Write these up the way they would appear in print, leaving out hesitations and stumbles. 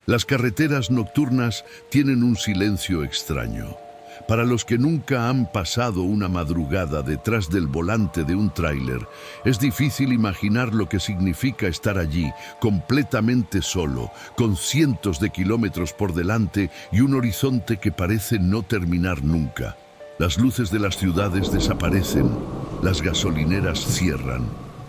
Las carreteras nocturnas tienen un silencio extraño. Para los que nunca han pasado una madrugada detrás del volante de un tráiler, es difícil imaginar lo que significa estar allí, completamente solo, con cientos de kilómetros por delante y un horizonte que parece no terminar nunca. Las luces de las ciudades desaparecen, las gasolineras cierran,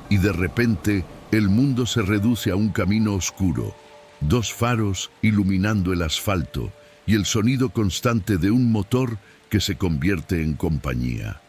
y de repente el mundo se reduce a un camino oscuro. Dos faros iluminando el asfalto y el sonido constante de un motor que se convierte en compañía.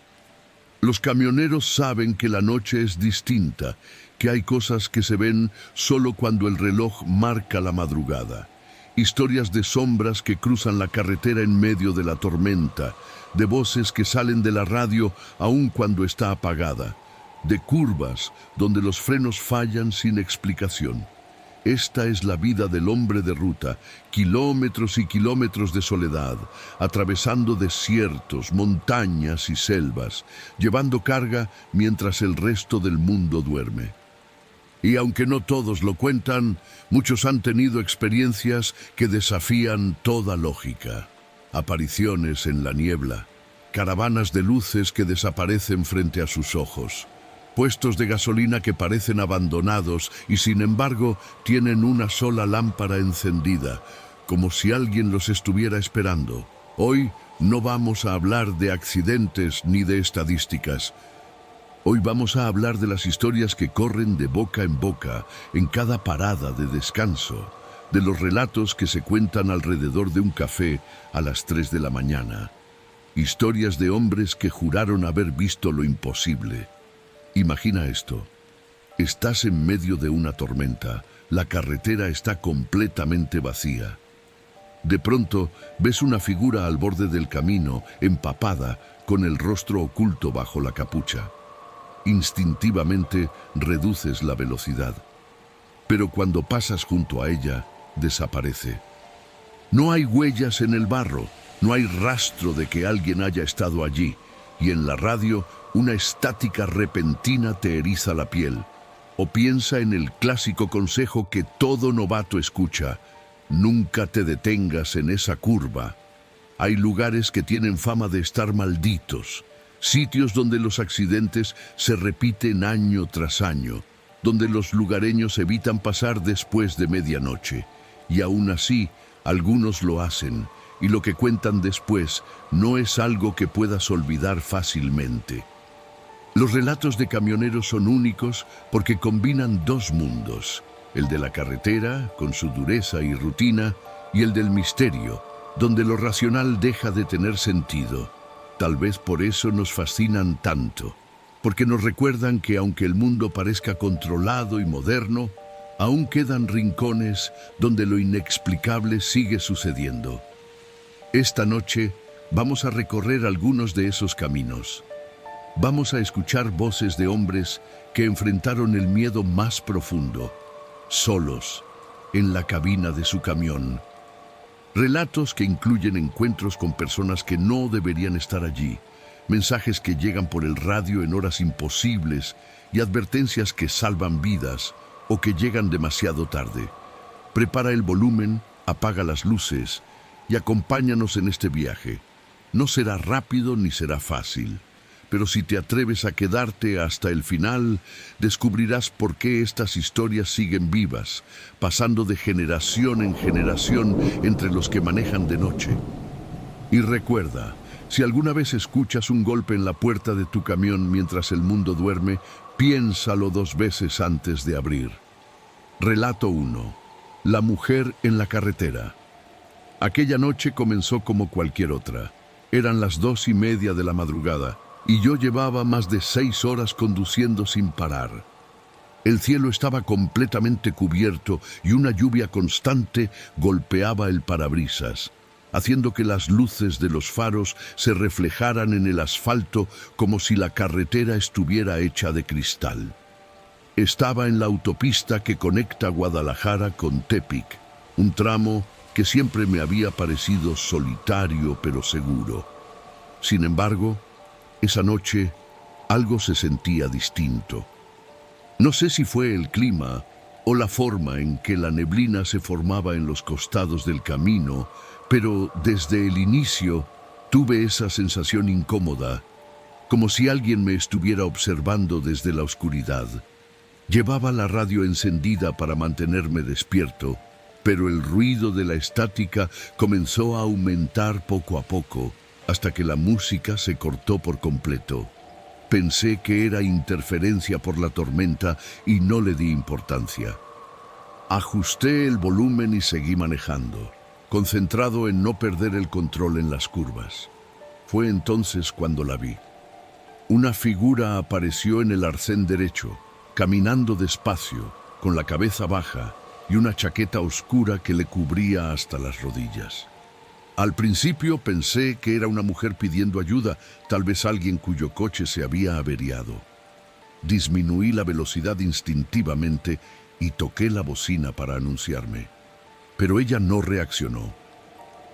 Los camioneros saben que la noche es distinta, que hay cosas que se ven solo cuando el reloj marca la madrugada. Historias de sombras que cruzan la carretera en medio de la tormenta, de voces que salen de la radio aun cuando está apagada, de curvas donde los frenos fallan sin explicación. Esta es la vida del hombre de ruta, kilómetros y kilómetros de soledad, atravesando desiertos, montañas y selvas, llevando carga mientras el resto del mundo duerme. Y aunque no todos lo cuentan, muchos han tenido experiencias que desafían toda lógica. Apariciones en la niebla, caravanas de luces que desaparecen frente a sus ojos, puestos de gasolina que parecen abandonados y sin embargo tienen una sola lámpara encendida, como si alguien los estuviera esperando. Hoy no vamos a hablar de accidentes ni de estadísticas. Hoy vamos a hablar de las historias que corren de boca en boca en cada parada de descanso, de los relatos que se cuentan alrededor de un café a las 3 de la mañana. Historias de hombres que juraron haber visto lo imposible. Imagina esto. Estás en medio de una tormenta, la carretera está completamente vacía. De pronto ves una figura al borde del camino, empapada, con el rostro oculto bajo la capucha. Instintivamente reduces la velocidad, pero cuando pasas junto a ella, desaparece. No hay huellas en el barro, no hay rastro de que alguien haya estado allí, y en la radio una estática repentina te eriza la piel. O piensa en el clásico consejo que todo novato escucha: nunca te detengas en esa curva. Hay lugares que tienen fama de estar malditos, sitios donde los accidentes se repiten año tras año, donde los lugareños evitan pasar después de medianoche. Y aún así, algunos lo hacen, y lo que cuentan después no es algo que puedas olvidar fácilmente. Los relatos de camioneros son únicos porque combinan dos mundos: el de la carretera, con su dureza y rutina, y el del misterio, donde lo racional deja de tener sentido. Tal vez por eso nos fascinan tanto, porque nos recuerdan que aunque el mundo parezca controlado y moderno, aún quedan rincones donde lo inexplicable sigue sucediendo. Esta noche vamos a recorrer algunos de esos caminos. Vamos a escuchar voces de hombres que enfrentaron el miedo más profundo, solos, en la cabina de su camión. Relatos que incluyen encuentros con personas que no deberían estar allí, mensajes que llegan por el radio en horas imposibles y advertencias que salvan vidas o que llegan demasiado tarde. Prepara el volumen, apaga las luces y acompáñanos en este viaje. No será rápido ni será fácil, pero si te atreves a quedarte hasta el final, descubrirás por qué estas historias siguen vivas, pasando de generación en generación entre los que manejan de noche. Y recuerda, si alguna vez escuchas un golpe en la puerta de tu camión mientras el mundo duerme, piénsalo 2 veces antes de abrir. Relato 1. La mujer en la carretera. Aquella noche comenzó como cualquier otra. Eran las 2:30 de la madrugada y yo llevaba más de 6 horas conduciendo sin parar. El cielo estaba completamente cubierto y una lluvia constante golpeaba el parabrisas, haciendo que las luces de los faros se reflejaran en el asfalto como si la carretera estuviera hecha de cristal. Estaba en la autopista que conecta Guadalajara con Tepic, un tramo que siempre me había parecido solitario pero seguro. Sin embargo, esa noche algo se sentía distinto. No sé si fue el clima o la forma en que la neblina se formaba en los costados del camino, pero desde el inicio tuve esa sensación incómoda, como si alguien me estuviera observando desde la oscuridad. Llevaba la radio encendida para mantenerme despierto, pero el ruido de la estática comenzó a aumentar poco a poco, hasta que la música se cortó por completo. Pensé que era interferencia por la tormenta y no le di importancia. Ajusté el volumen y seguí manejando, concentrado en no perder el control en las curvas. Fue entonces cuando la vi. Una figura apareció en el arcén derecho, caminando despacio, con la cabeza baja y una chaqueta oscura que le cubría hasta las rodillas. Al principio pensé que era una mujer pidiendo ayuda, tal vez alguien cuyo coche se había averiado. Disminuí la velocidad instintivamente y toqué la bocina para anunciarme. Pero ella no reaccionó.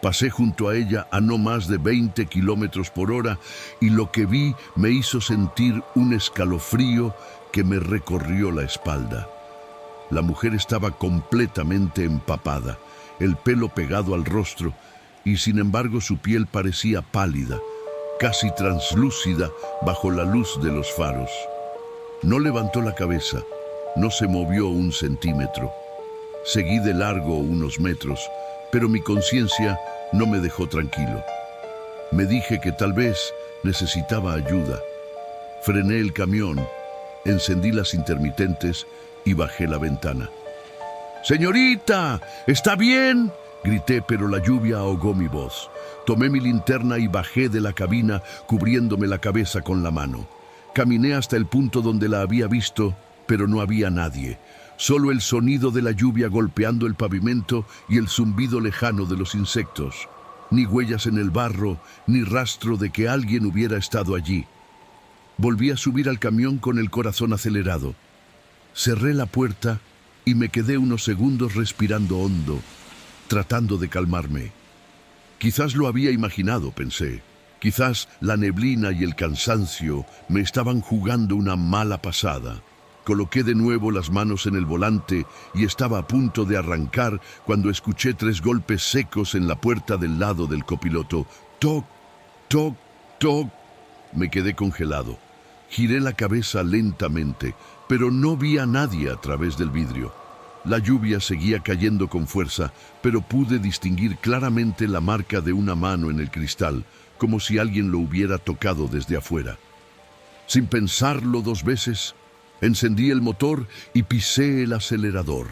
Pasé junto a ella a no más de 20 kilómetros por hora y lo que vi me hizo sentir un escalofrío que me recorrió la espalda. La mujer estaba completamente empapada, el pelo pegado al rostro, y sin embargo su piel parecía pálida, casi translúcida bajo la luz de los faros. No levantó la cabeza, no se movió un centímetro. Seguí de largo unos metros, pero mi conciencia no me dejó tranquilo. Me dije que tal vez necesitaba ayuda. Frené el camión, encendí las intermitentes y bajé la ventana. ¡Señorita! ¿Está bien?, grité, pero la lluvia ahogó mi voz. Tomé mi linterna y bajé de la cabina, cubriéndome la cabeza con la mano. Caminé hasta el punto donde la había visto, pero no había nadie. Solo el sonido de la lluvia golpeando el pavimento y el zumbido lejano de los insectos. Ni huellas en el barro, ni rastro de que alguien hubiera estado allí. Volví a subir al camión con el corazón acelerado. Cerré la puerta y me quedé unos segundos respirando hondo, tratando de calmarme. Quizás lo había imaginado, pensé. Quizás la neblina y el cansancio me estaban jugando una mala pasada. Coloqué de nuevo las manos en el volante y estaba a punto de arrancar cuando escuché 3 golpes secos en la puerta del lado del copiloto. ¡Toc, toc, toc! Me quedé congelado. Giré la cabeza lentamente, pero no vi a nadie a través del vidrio. La lluvia seguía cayendo con fuerza, pero pude distinguir claramente la marca de una mano en el cristal, como si alguien lo hubiera tocado desde afuera. Sin pensarlo 2 veces, encendí el motor y pisé el acelerador.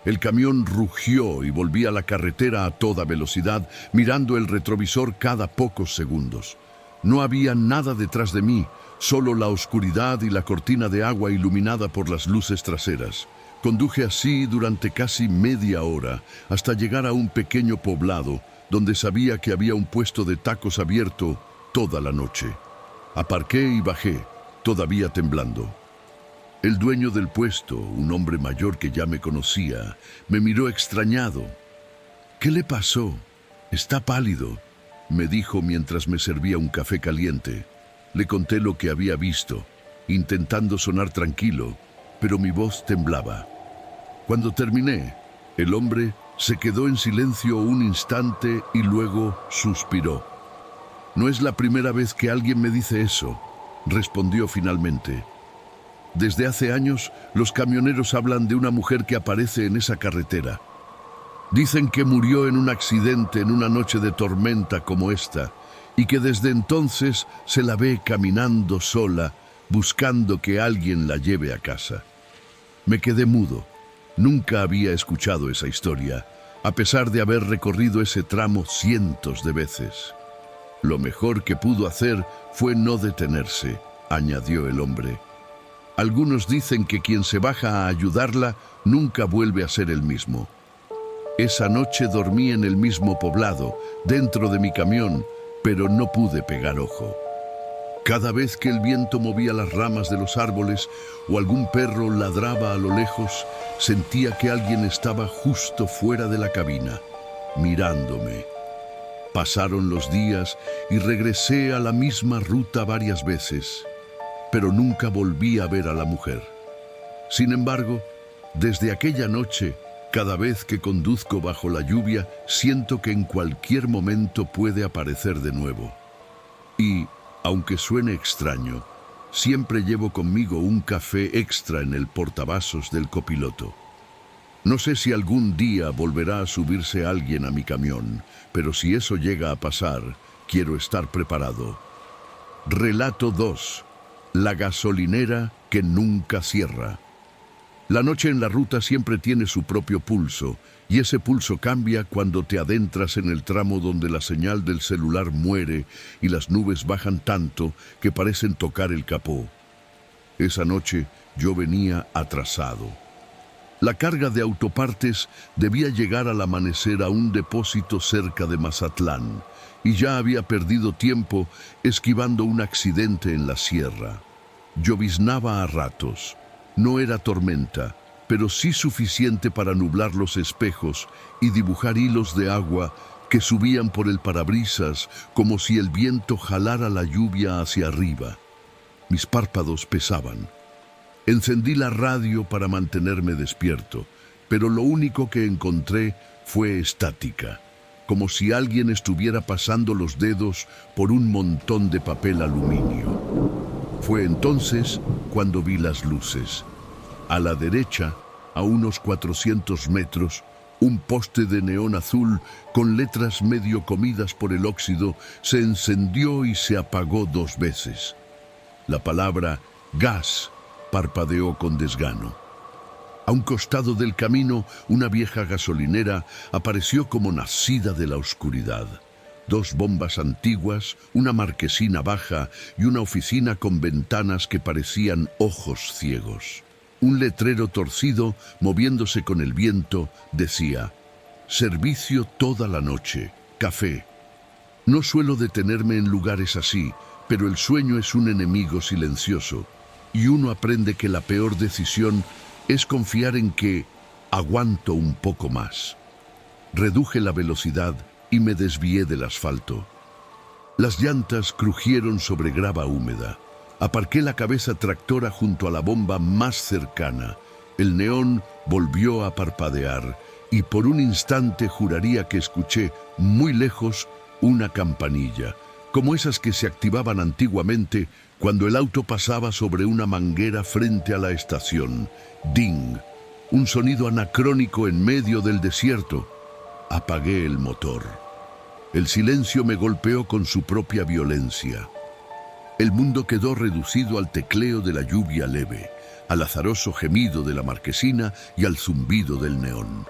El camión rugió y volví a la carretera a toda velocidad, mirando el retrovisor cada pocos segundos. No había nada detrás de mí, solo la oscuridad y la cortina de agua iluminada por las luces traseras. Conduje así durante casi media hora hasta llegar a un pequeño poblado donde sabía que había un puesto de tacos abierto toda la noche. Aparqué y bajé, todavía temblando. El dueño del puesto, un hombre mayor que ya me conocía, me miró extrañado. «¿Qué le pasó? Está pálido», me dijo mientras me servía un café caliente. Le conté lo que había visto, intentando sonar tranquilo, pero mi voz temblaba. Cuando terminé, el hombre se quedó en silencio un instante y luego suspiró. «No es la primera vez que alguien me dice eso», respondió finalmente. «Desde hace años, los camioneros hablan de una mujer que aparece en esa carretera. Dicen que murió en un accidente en una noche de tormenta como esta, y que desde entonces se la ve caminando sola, buscando que alguien la lleve a casa». Me quedé mudo. Nunca había escuchado esa historia, a pesar de haber recorrido ese tramo cientos de veces. «Lo mejor que pudo hacer fue no detenerse», añadió el hombre. «Algunos dicen que quien se baja a ayudarla nunca vuelve a ser el mismo». Esa noche dormí en el mismo poblado, dentro de mi camión, pero no pude pegar ojo. Cada vez que el viento movía las ramas de los árboles o algún perro ladraba a lo lejos, sentía que alguien estaba justo fuera de la cabina, mirándome. Pasaron los días y regresé a la misma ruta varias veces, pero nunca volví a ver a la mujer. Sin embargo, Desde aquella noche, cada vez que conduzco bajo la lluvia, siento que en cualquier momento puede aparecer de nuevo. Y, aunque suene extraño, siempre llevo conmigo un café extra en el portavasos del copiloto. No sé si algún día volverá a subirse alguien a mi camión, pero si eso llega a pasar, quiero estar preparado. Relato 2. La gasolinera que nunca cierra. La noche en la ruta siempre tiene su propio pulso, y ese pulso cambia cuando te adentras en el tramo donde la señal del celular muere y las nubes bajan tanto que parecen tocar el capó. Esa noche yo venía atrasado. La carga de autopartes debía llegar al amanecer a un depósito cerca de Mazatlán, y ya había perdido tiempo esquivando un accidente en la sierra. Lloviznaba a ratos. No era tormenta, pero sí suficiente para nublar los espejos y dibujar hilos de agua que subían por el parabrisas como si el viento jalara la lluvia hacia arriba. Mis párpados pesaban. Encendí la radio para mantenerme despierto, pero lo único que encontré fue estática, como si alguien estuviera pasando los dedos por un montón de papel aluminio. Fue entonces cuando vi las luces. A la derecha, a unos 400 metros, un poste de neón azul con letras medio comidas por el óxido se encendió y se apagó 2 veces. La palabra gas parpadeó con desgano. A un costado del camino, una vieja gasolinera apareció como nacida de la oscuridad. 2 bombas antiguas, una marquesina baja y una oficina con ventanas que parecían ojos ciegos. Un letrero torcido, moviéndose con el viento, decía: «Servicio toda la noche, café». No suelo detenerme en lugares así, pero el sueño es un enemigo silencioso, y uno aprende que la peor decisión es confiar en que aguanto un poco más. Reduje la velocidad y me desvié del asfalto. Las llantas crujieron sobre grava húmeda. Aparqué la cabeza tractora junto a la bomba más cercana. El neón volvió a parpadear y por un instante juraría que escuché muy lejos una campanilla, como esas que se activaban antiguamente cuando el auto pasaba sobre una manguera frente a la estación. ¡Ding! Un sonido anacrónico en medio del desierto. Apagué el motor. El silencio me golpeó con su propia violencia. El mundo quedó reducido al tecleo de la lluvia leve, al azaroso gemido de la marquesina y al zumbido del neón.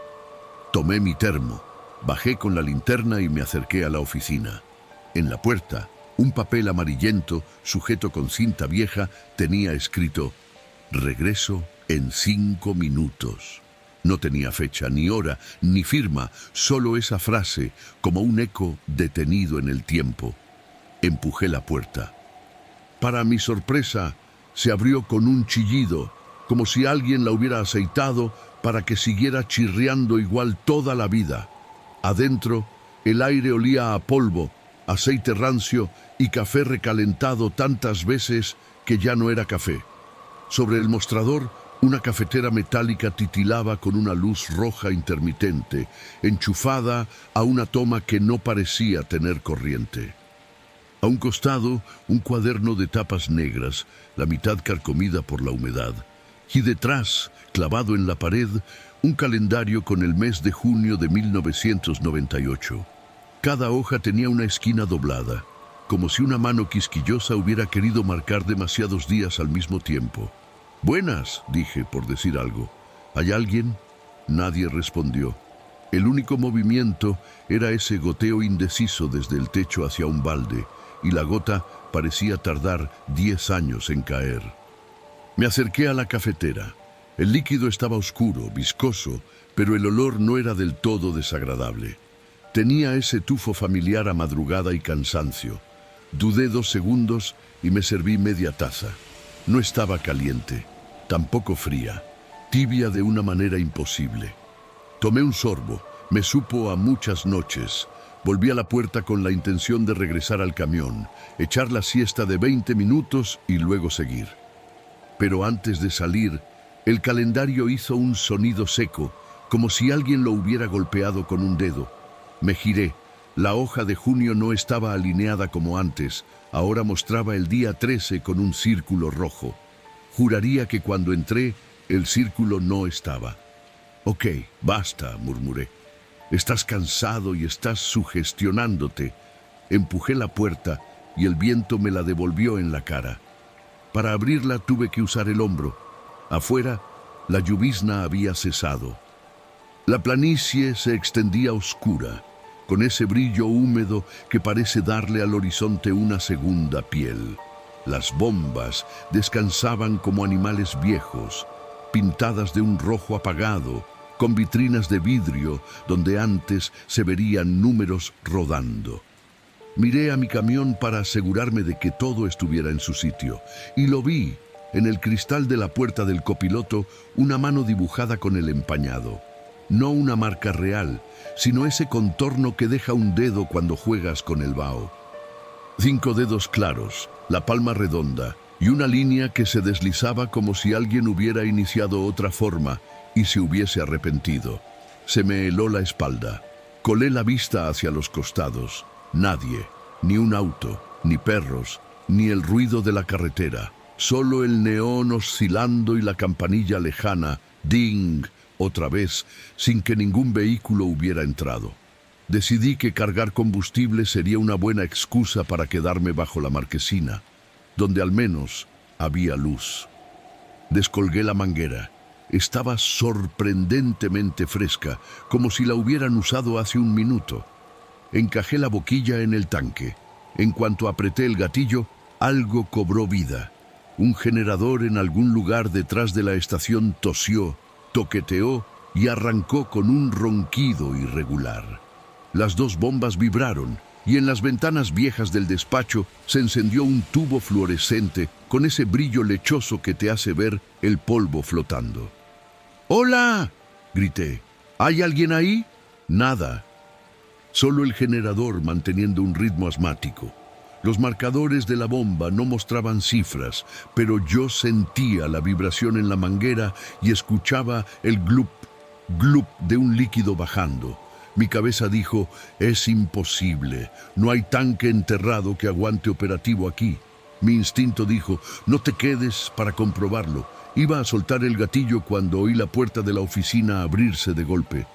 Tomé mi termo, bajé con la linterna y me acerqué a la oficina. En la puerta, un papel amarillento, sujeto con cinta vieja, tenía escrito: «Regreso en 5 minutos». No tenía fecha, ni hora, ni firma, solo esa frase, como un eco detenido en el tiempo. Empujé la puerta. Para mi sorpresa, se abrió con un chillido, como si alguien la hubiera aceitado para que siguiera chirriando igual toda la vida. Adentro, el aire olía a polvo, aceite rancio y café recalentado tantas veces que ya no era café. Sobre el mostrador, una cafetera metálica titilaba con una luz roja intermitente, enchufada a una toma que no parecía tener corriente. A un costado, un cuaderno de tapas negras, la mitad carcomida por la humedad. Y detrás, clavado en la pared, un calendario con el mes de junio de 1998. Cada hoja tenía una esquina doblada, como si una mano quisquillosa hubiera querido marcar demasiados días al mismo tiempo. «Buenas», dije, por decir algo. «¿Hay alguien?» Nadie respondió. El único movimiento era ese goteo indeciso desde el techo hacia un balde, y la gota parecía tardar 10 años en caer. Me acerqué a la cafetera. El líquido estaba oscuro, viscoso, pero el olor no era del todo desagradable. Tenía ese tufo familiar a madrugada y cansancio. Dudé 2 segundos y me serví media taza. No estaba caliente, tampoco fría, tibia de una manera imposible. Tomé un sorbo, me supo a muchas noches. Volví a la puerta con la intención de regresar al camión, echar la siesta de 20 minutos y luego seguir. Pero antes de salir, El calendario hizo un sonido seco, como si alguien lo hubiera golpeado con un dedo. Me giré. La hoja de junio no estaba alineada como antes. Ahora mostraba el día 13 con un círculo rojo. Juraría que cuando entré, el círculo no estaba. Ok, basta, murmuré. Estás cansado y estás sugestionándote. Empujé la puerta y el viento me la devolvió en la cara. Para abrirla tuve que usar el hombro. Afuera, la llovizna había cesado. La planicie se extendía oscura, con ese brillo húmedo que parece darle al horizonte una segunda piel. Las bombas descansaban como animales viejos, pintadas de un rojo apagado, con vitrinas de vidrio donde antes se verían números rodando. Miré a mi camión para asegurarme de que todo estuviera en su sitio, y lo vi, en el cristal de la puerta del copiloto, una mano dibujada con el empañado. No una marca real, sino ese contorno que deja un dedo cuando juegas con el vaho. 5 dedos claros, la palma redonda, y una línea que se deslizaba como si alguien hubiera iniciado otra forma y se hubiese arrepentido. Se me heló la espalda. Colé la vista hacia los costados. Nadie, ni un auto, ni perros, ni el ruido de la carretera. Solo el neón oscilando y la campanilla lejana, ding, otra vez, sin que ningún vehículo hubiera entrado. Decidí que cargar combustible sería una buena excusa para quedarme bajo la marquesina, donde al menos había luz. Descolgué la manguera. Estaba sorprendentemente fresca, como si la hubieran usado hace un minuto. Encajé la boquilla en el tanque. En cuanto apreté el gatillo, algo cobró vida. Un generador en algún lugar detrás de la estación tosió, toqueteó y arrancó con un ronquido irregular. Las 2 bombas vibraron y en las ventanas viejas del despacho se encendió un tubo fluorescente con ese brillo lechoso que te hace ver el polvo flotando. ¡Hola!, grité. ¿Hay alguien ahí? Nada. Solo el generador manteniendo un ritmo asmático. Los marcadores de la bomba no mostraban cifras, pero yo sentía la vibración en la manguera y escuchaba el glup, glup de un líquido bajando. Mi cabeza dijo, es imposible, no hay tanque enterrado que aguante operativo aquí. Mi instinto dijo, no te quedes para comprobarlo. Iba a soltar el gatillo cuando oí la puerta de la oficina abrirse de golpe.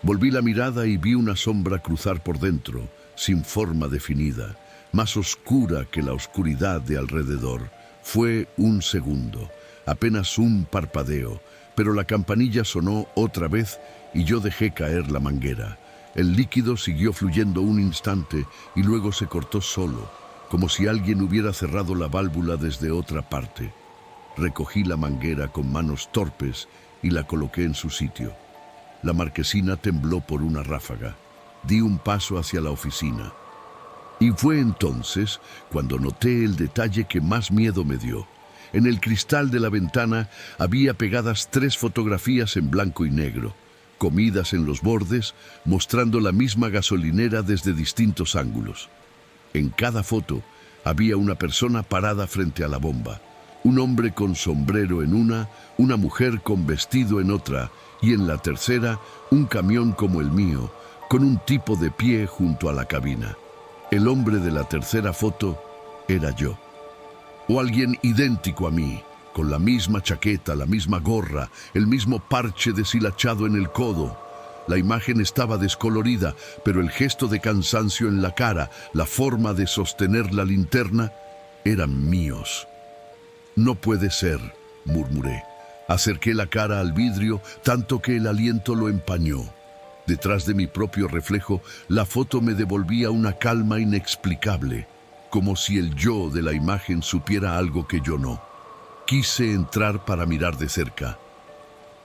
Volví la mirada y vi una sombra cruzar por dentro, sin forma definida, más oscura que la oscuridad de alrededor. Fue un segundo, apenas un parpadeo, pero la campanilla sonó otra vez y yo dejé caer la manguera. El líquido siguió fluyendo un instante y luego se cortó solo, como si alguien hubiera cerrado la válvula desde otra parte. Recogí la manguera con manos torpes y la coloqué en su sitio. La marquesina tembló por una ráfaga. Di un paso hacia la oficina. Y fue entonces cuando noté el detalle que más miedo me dio. En el cristal de la ventana había pegadas 3 fotografías en blanco y negro, comidas en los bordes, mostrando la misma gasolinera desde distintos ángulos. En cada foto había una persona parada frente a la bomba, un hombre con sombrero en una mujer con vestido en otra, y en la tercera, un camión como el mío, con un tipo de pie junto a la cabina. El hombre de la tercera foto era yo. O alguien idéntico a mí, con la misma chaqueta, la misma gorra, el mismo parche deshilachado en el codo. La imagen estaba descolorida, pero el gesto de cansancio en la cara, la forma de sostener la linterna, eran míos. No puede ser, murmuré. Acerqué la cara al vidrio, tanto que el aliento lo empañó. Detrás de mi propio reflejo, la foto me devolvía una calma inexplicable, como si el yo de la imagen supiera algo que yo no. Quise entrar para mirar de cerca.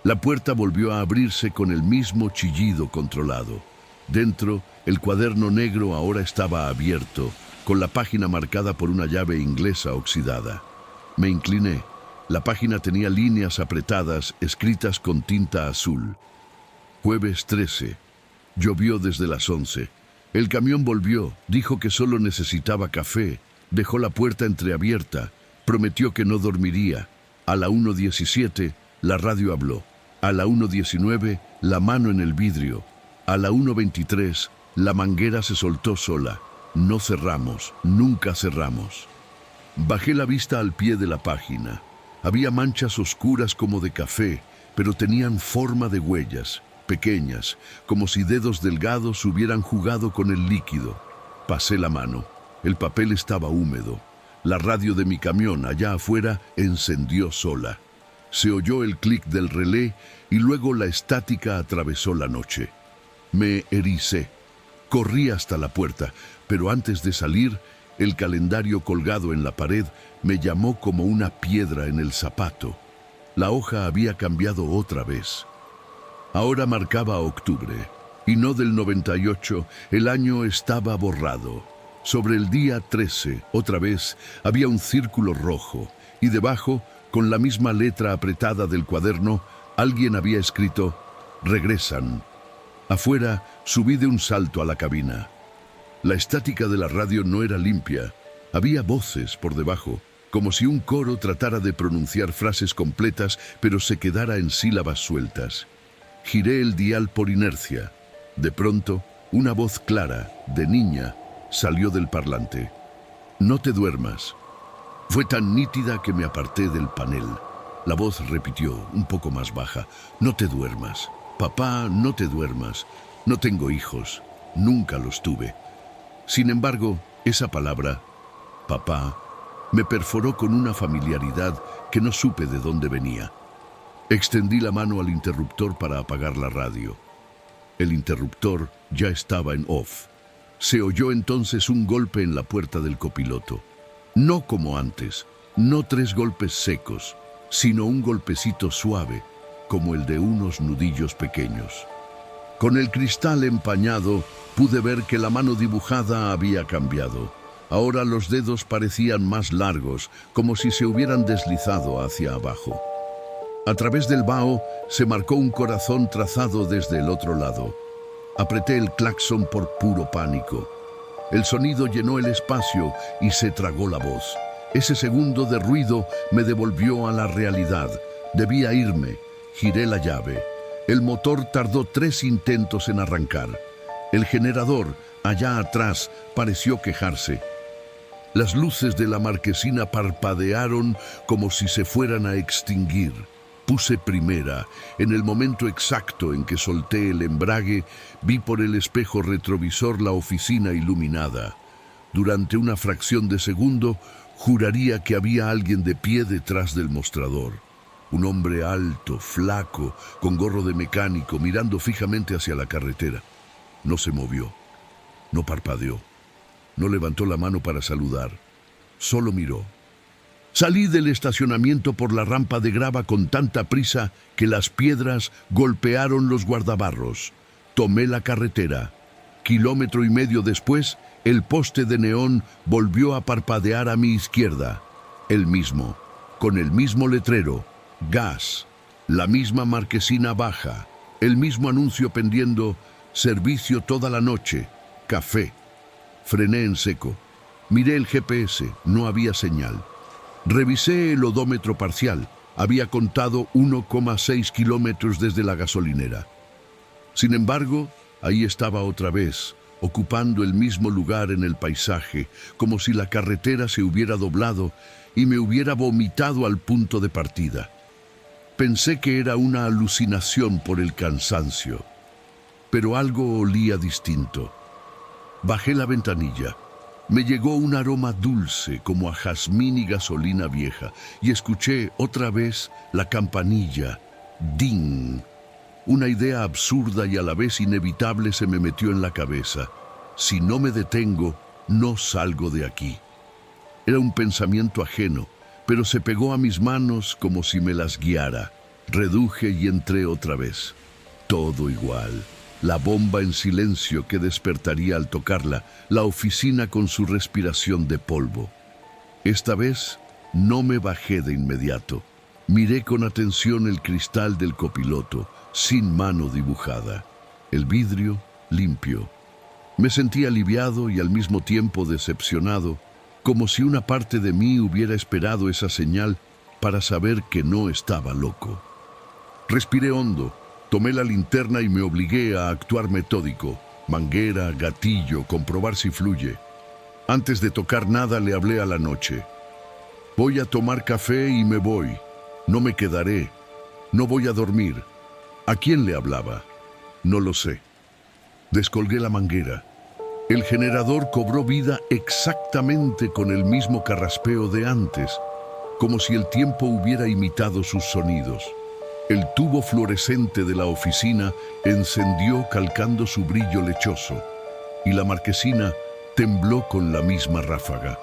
La puerta volvió a abrirse con el mismo chillido controlado. Dentro, el cuaderno negro ahora estaba abierto, con la página marcada por una llave inglesa oxidada. Me incliné. La página tenía líneas apretadas, escritas con tinta azul. Jueves 13. Llovió desde las 11. El camión volvió, dijo que solo necesitaba café, dejó la puerta entreabierta, prometió que no dormiría. A la 1:17, La radio habló. A la 1:19, la mano en el vidrio. A la 1:23, la manguera se soltó sola. No cerramos, nunca cerramos. Bajé la vista al pie de la página. Había manchas oscuras como de café, pero tenían forma de huellas, pequeñas, como si dedos delgados hubieran jugado con el líquido. Pasé la mano. El papel estaba húmedo. La radio de mi camión allá afuera encendió sola. Se oyó el clic del relé y luego la estática atravesó la noche. Me ericé. Corrí hasta la puerta, pero antes de salir, el calendario colgado en la pared me llamó como una piedra en el zapato. La hoja había cambiado otra vez. Ahora marcaba octubre, y no del 98, el año estaba borrado. Sobre el día 13, otra vez, había un círculo rojo, y debajo, con la misma letra apretada del cuaderno, alguien había escrito: regresan. Afuera, subí de un salto a la cabina. La estática de la radio no era limpia. Había voces por debajo, como si un coro tratara de pronunciar frases completas, pero se quedara en sílabas sueltas. Giré el dial por inercia. De pronto, una voz clara, de niña, salió del parlante. No te duermas. Fue tan nítida que me aparté del panel. La voz repitió, un poco más baja: no te duermas. Papá, no te duermas. No tengo hijos. Nunca los tuve. Sin embargo, esa palabra, papá, me perforó con una familiaridad que no supe de dónde venía. Extendí la mano al interruptor para apagar la radio. El interruptor ya estaba en off. Se oyó entonces un golpe en la puerta del copiloto. No como antes, no 3 golpes secos, sino un golpecito suave, como el de unos nudillos pequeños. Con el cristal empañado, pude ver que la mano dibujada había cambiado. Ahora los dedos parecían más largos, como si se hubieran deslizado hacia abajo. A través del vaho se marcó un corazón trazado desde el otro lado. Apreté el claxon por puro pánico. El sonido llenó el espacio y se tragó la voz. Ese segundo de ruido me devolvió a la realidad. Debía irme. Giré la llave. El motor tardó 3 intentos en arrancar. El generador, allá atrás, pareció quejarse. Las luces de la marquesina parpadearon como si se fueran a extinguir. Puse primera. En el momento exacto en que solté el embrague, vi por el espejo retrovisor la oficina iluminada. Durante una fracción de segundo, juraría que había alguien de pie detrás del mostrador. Un hombre alto, flaco, con gorro de mecánico, mirando fijamente hacia la carretera. No se movió, no parpadeó, no levantó la mano para saludar, solo miró. Salí del estacionamiento por la rampa de grava con tanta prisa que las piedras golpearon los guardabarros. Tomé la carretera. 1,5 kilómetros después, el poste de neón volvió a parpadear a mi izquierda. El mismo, con el mismo letrero, gas, la misma marquesina baja, el mismo anuncio pendiendo: servicio toda la noche, café. Frené en seco. Miré el GPS, no había señal. Revisé el odómetro parcial. Había contado 1,6 kilómetros desde la gasolinera. Sin embargo, ahí estaba otra vez, ocupando el mismo lugar en el paisaje, como si la carretera se hubiera doblado y me hubiera vomitado al punto de partida. Pensé que era una alucinación por el cansancio, pero algo olía distinto. Bajé la ventanilla. Me llegó un aroma dulce como a jazmín y gasolina vieja y escuché otra vez la campanilla. ¡Ding! Una idea absurda y a la vez inevitable se me metió en la cabeza. Si no me detengo, no salgo de aquí. Era un pensamiento ajeno, pero se pegó a mis manos como si me las guiara. Reduje y entré otra vez. Todo igual. La bomba en silencio que despertaría al tocarla, la oficina con su respiración de polvo. Esta vez no me bajé de inmediato. Miré con atención el cristal del copiloto, sin mano dibujada. El vidrio limpio. Me sentí aliviado y al mismo tiempo decepcionado, como si una parte de mí hubiera esperado esa señal para saber que no estaba loco. Respiré hondo, tomé la linterna y me obligué a actuar metódico. Manguera, gatillo, comprobar si fluye. Antes de tocar nada le hablé a la noche. Voy a tomar café y me voy. No me quedaré. No voy a dormir. ¿A quién le hablaba? No lo sé. Descolgué la manguera. El generador cobró vida exactamente con el mismo carraspeo de antes, como si el tiempo hubiera imitado sus sonidos. El tubo fluorescente de la oficina encendió calcando su brillo lechoso, y la marquesina tembló con la misma ráfaga.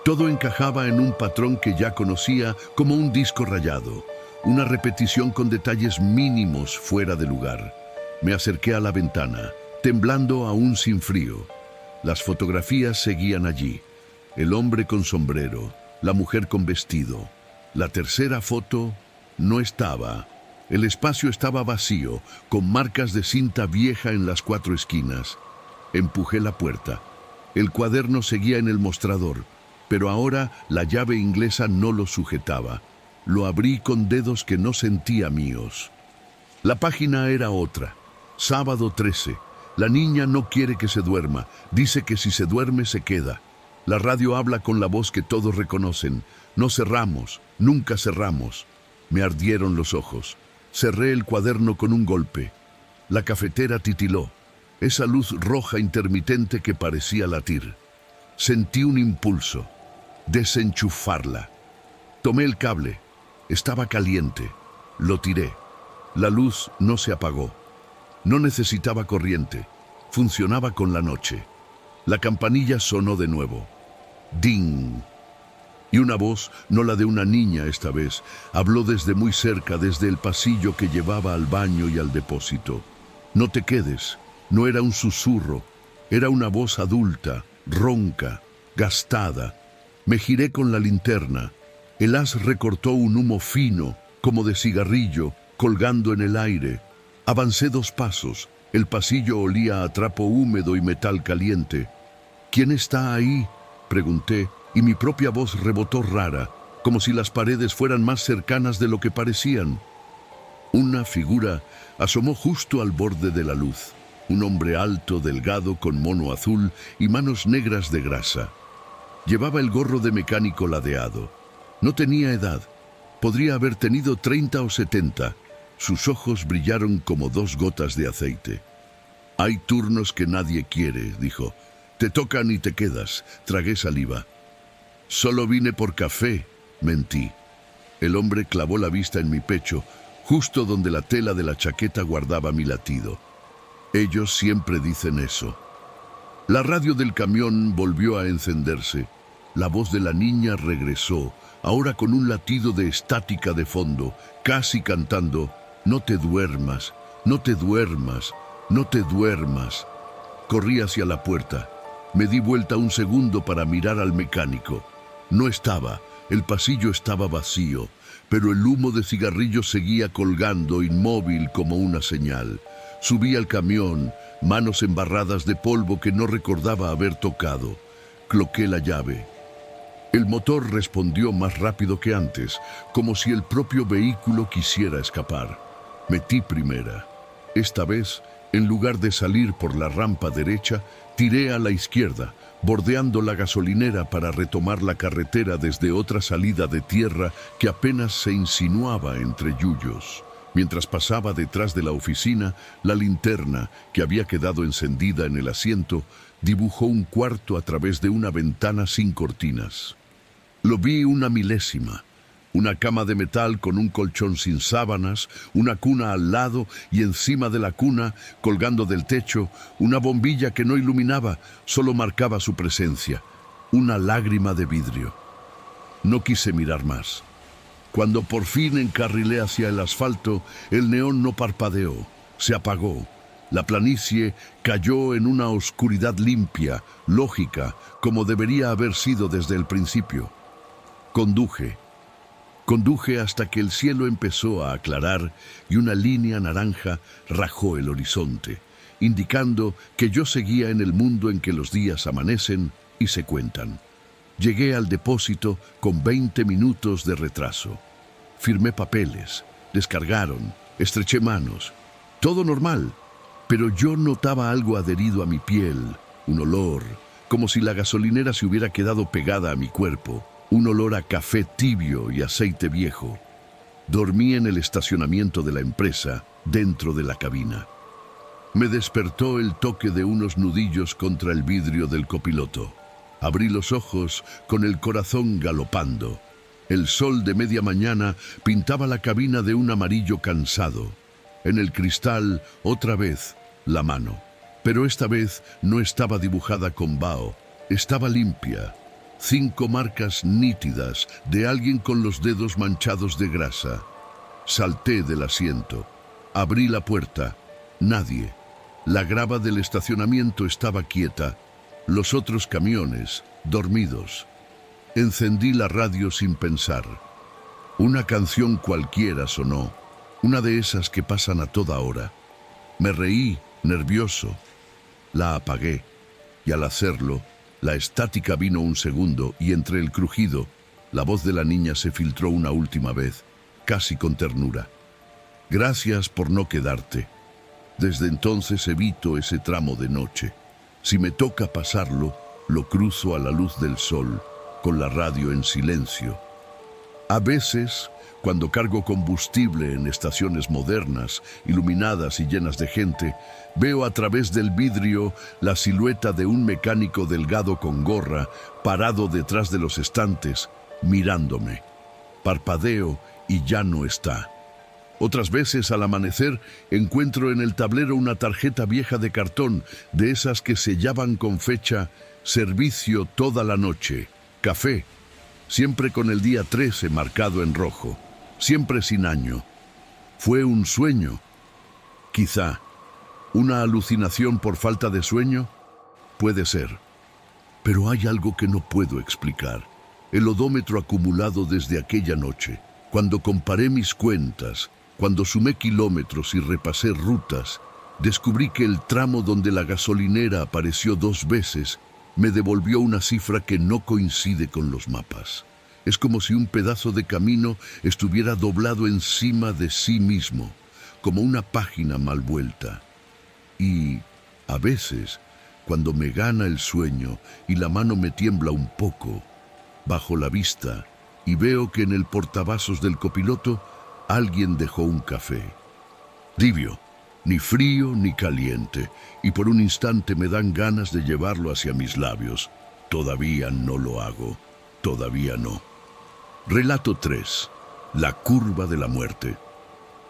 Todo encajaba en un patrón que ya conocía como un disco rayado, una repetición con detalles mínimos fuera de lugar. Me acerqué a la ventana, temblando aún sin frío. Las fotografías seguían allí. El hombre con sombrero, la mujer con vestido. La tercera foto no estaba. El espacio estaba vacío, con marcas de cinta vieja en las 4 esquinas. Empujé la puerta. El cuaderno seguía en el mostrador, pero ahora la llave inglesa no lo sujetaba. Lo abrí con dedos que no sentía míos. La página era otra. Sábado 13. La niña no quiere que se duerma. Dice que si se duerme se queda. La radio habla con la voz que todos reconocen. No cerramos, nunca cerramos. Me ardieron los ojos. Cerré el cuaderno con un golpe. La cafetera titiló. Esa luz roja intermitente que parecía latir. Sentí un impulso. Desenchufarla. Tomé el cable. Estaba caliente. Lo tiré. La luz no se apagó. No necesitaba corriente. Funcionaba con la noche. La campanilla sonó de nuevo. ¡Ding! Y una voz, no la de una niña esta vez, habló desde muy cerca, desde el pasillo que llevaba al baño y al depósito. No te quedes. No era un susurro. Era una voz adulta, ronca, gastada. Me giré con la linterna. El haz recortó un humo fino, como de cigarrillo, colgando en el aire. Avancé 2 pasos. El pasillo olía a trapo húmedo y metal caliente. ¿Quién está ahí?, pregunté, y mi propia voz rebotó rara, como si las paredes fueran más cercanas de lo que parecían. Una figura asomó justo al borde de la luz. Un hombre alto, delgado, con mono azul y manos negras de grasa. Llevaba el gorro de mecánico ladeado. No tenía edad. Podría haber tenido 30 o 70. Sus ojos brillaron como 2 gotas de aceite. Hay turnos que nadie quiere, dijo. Te tocan y te quedas. Tragué saliva. Solo vine por café, mentí. El hombre clavó la vista en mi pecho, justo donde la tela de la chaqueta guardaba mi latido. Ellos siempre dicen eso. La radio del camión volvió a encenderse. La voz de la niña regresó, ahora con un latido de estática de fondo, casi cantando. No te duermas, no te duermas, no te duermas. Corrí hacia la puerta. Me di vuelta un segundo para mirar al mecánico. No estaba, el pasillo estaba vacío, pero el humo de cigarrillo seguía colgando inmóvil como una señal. Subí al camión, manos embarradas de polvo que no recordaba haber tocado. Cloqué la llave. El motor respondió más rápido que antes, como si el propio vehículo quisiera escapar. Metí primera. Esta vez, en lugar de salir por la rampa derecha, tiré a la izquierda, bordeando la gasolinera para retomar la carretera desde otra salida de tierra que apenas se insinuaba entre yuyos. Mientras pasaba detrás de la oficina, la linterna, que había quedado encendida en el asiento, dibujó un cuarto a través de una ventana sin cortinas. Lo vi una milésima. Una cama de metal con un colchón sin sábanas, una cuna al lado y encima de la cuna, colgando del techo, una bombilla que no iluminaba, solo marcaba su presencia. Una lágrima de vidrio. No quise mirar más. Cuando por fin encarrilé hacia el asfalto, el neón no parpadeó, se apagó. La planicie cayó en una oscuridad limpia, lógica, como debería haber sido desde el principio. Conduje hasta que el cielo empezó a aclarar y una línea naranja rajó el horizonte, indicando que yo seguía en el mundo en que los días amanecen y se cuentan. Llegué al depósito con 20 minutos de retraso. Firmé papeles, Descargaron, estreché manos. Todo normal, pero yo notaba algo adherido a mi piel, un olor, como si la gasolinera se hubiera quedado pegada a mi cuerpo, un olor a café tibio y aceite viejo. Dormí en el estacionamiento de la empresa, dentro de la cabina. Me despertó el toque de unos nudillos contra el vidrio del copiloto. Abrí los ojos con el corazón galopando. El sol de media mañana pintaba la cabina de un amarillo cansado. En el cristal, otra vez, la mano. Pero esta vez no estaba dibujada con vaho, estaba limpia. 5 marcas nítidas de alguien con los dedos manchados de grasa. Salté del asiento. Abrí la puerta. Nadie. La grava del estacionamiento estaba quieta. Los otros camiones, dormidos. Encendí la radio sin pensar. Una canción cualquiera sonó, una de esas que pasan a toda hora. Me reí, nervioso. La apagué, y al hacerlo, la estática vino un segundo y entre el crujido, la voz de la niña se filtró una última vez, casi con ternura. Gracias por no quedarte. Desde entonces evito ese tramo de noche. Si me toca pasarlo, lo cruzo a la luz del sol, con la radio en silencio. A veces, cuando cargo combustible en estaciones modernas, iluminadas y llenas de gente, veo a través del vidrio la silueta de un mecánico delgado con gorra, parado detrás de los estantes, mirándome. Parpadeo y ya no está. Otras veces, al amanecer, encuentro en el tablero una tarjeta vieja de cartón, de esas que sellaban con fecha «Servicio toda la noche, café», siempre con el día 13 marcado en rojo, siempre sin año. ¿Fue un sueño? Quizá. ¿Una alucinación por falta de sueño? Puede ser. Pero hay algo que no puedo explicar. El odómetro acumulado desde aquella noche, cuando comparé mis cuentas, cuando sumé kilómetros y repasé rutas, descubrí que el tramo donde la gasolinera apareció 2 veces me devolvió una cifra que no coincide con los mapas. Es como si un pedazo de camino estuviera doblado encima de sí mismo, como una página mal vuelta. Y, a veces, cuando me gana el sueño y la mano me tiembla un poco, bajo la vista y veo que en el portavasos del copiloto alguien dejó un café. Tibio, ni frío ni caliente, y por un instante me dan ganas de llevarlo hacia mis labios. Todavía no lo hago, todavía no. Relato 3. La curva de la muerte.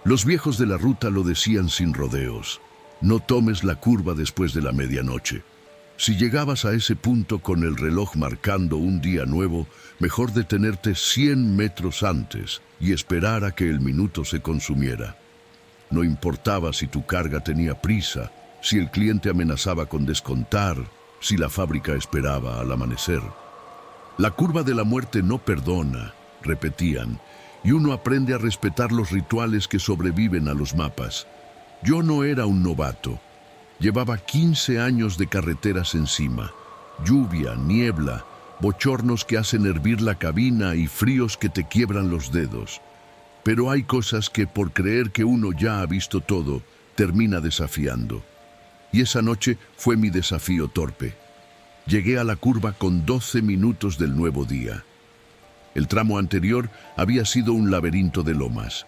Los viejos de la ruta lo decían sin rodeos. No tomes la curva después de la medianoche. Si llegabas a ese punto con el reloj marcando un día nuevo, mejor detenerte 100 metros antes y esperar a que el minuto se consumiera. No importaba si tu carga tenía prisa, si el cliente amenazaba con descontar, si la fábrica esperaba al amanecer. La curva de la muerte no perdona, repetían, y uno aprende a respetar los rituales que sobreviven a los mapas. Yo no era un novato. Llevaba 15 años de carreteras encima. Lluvia, niebla, bochornos que hacen hervir la cabina y fríos que te quiebran los dedos. Pero hay cosas que, por creer que uno ya ha visto todo, termina desafiando. Y esa noche fue mi desafío torpe. Llegué a la curva con 12 minutos del nuevo día. El tramo anterior había sido un laberinto de lomas.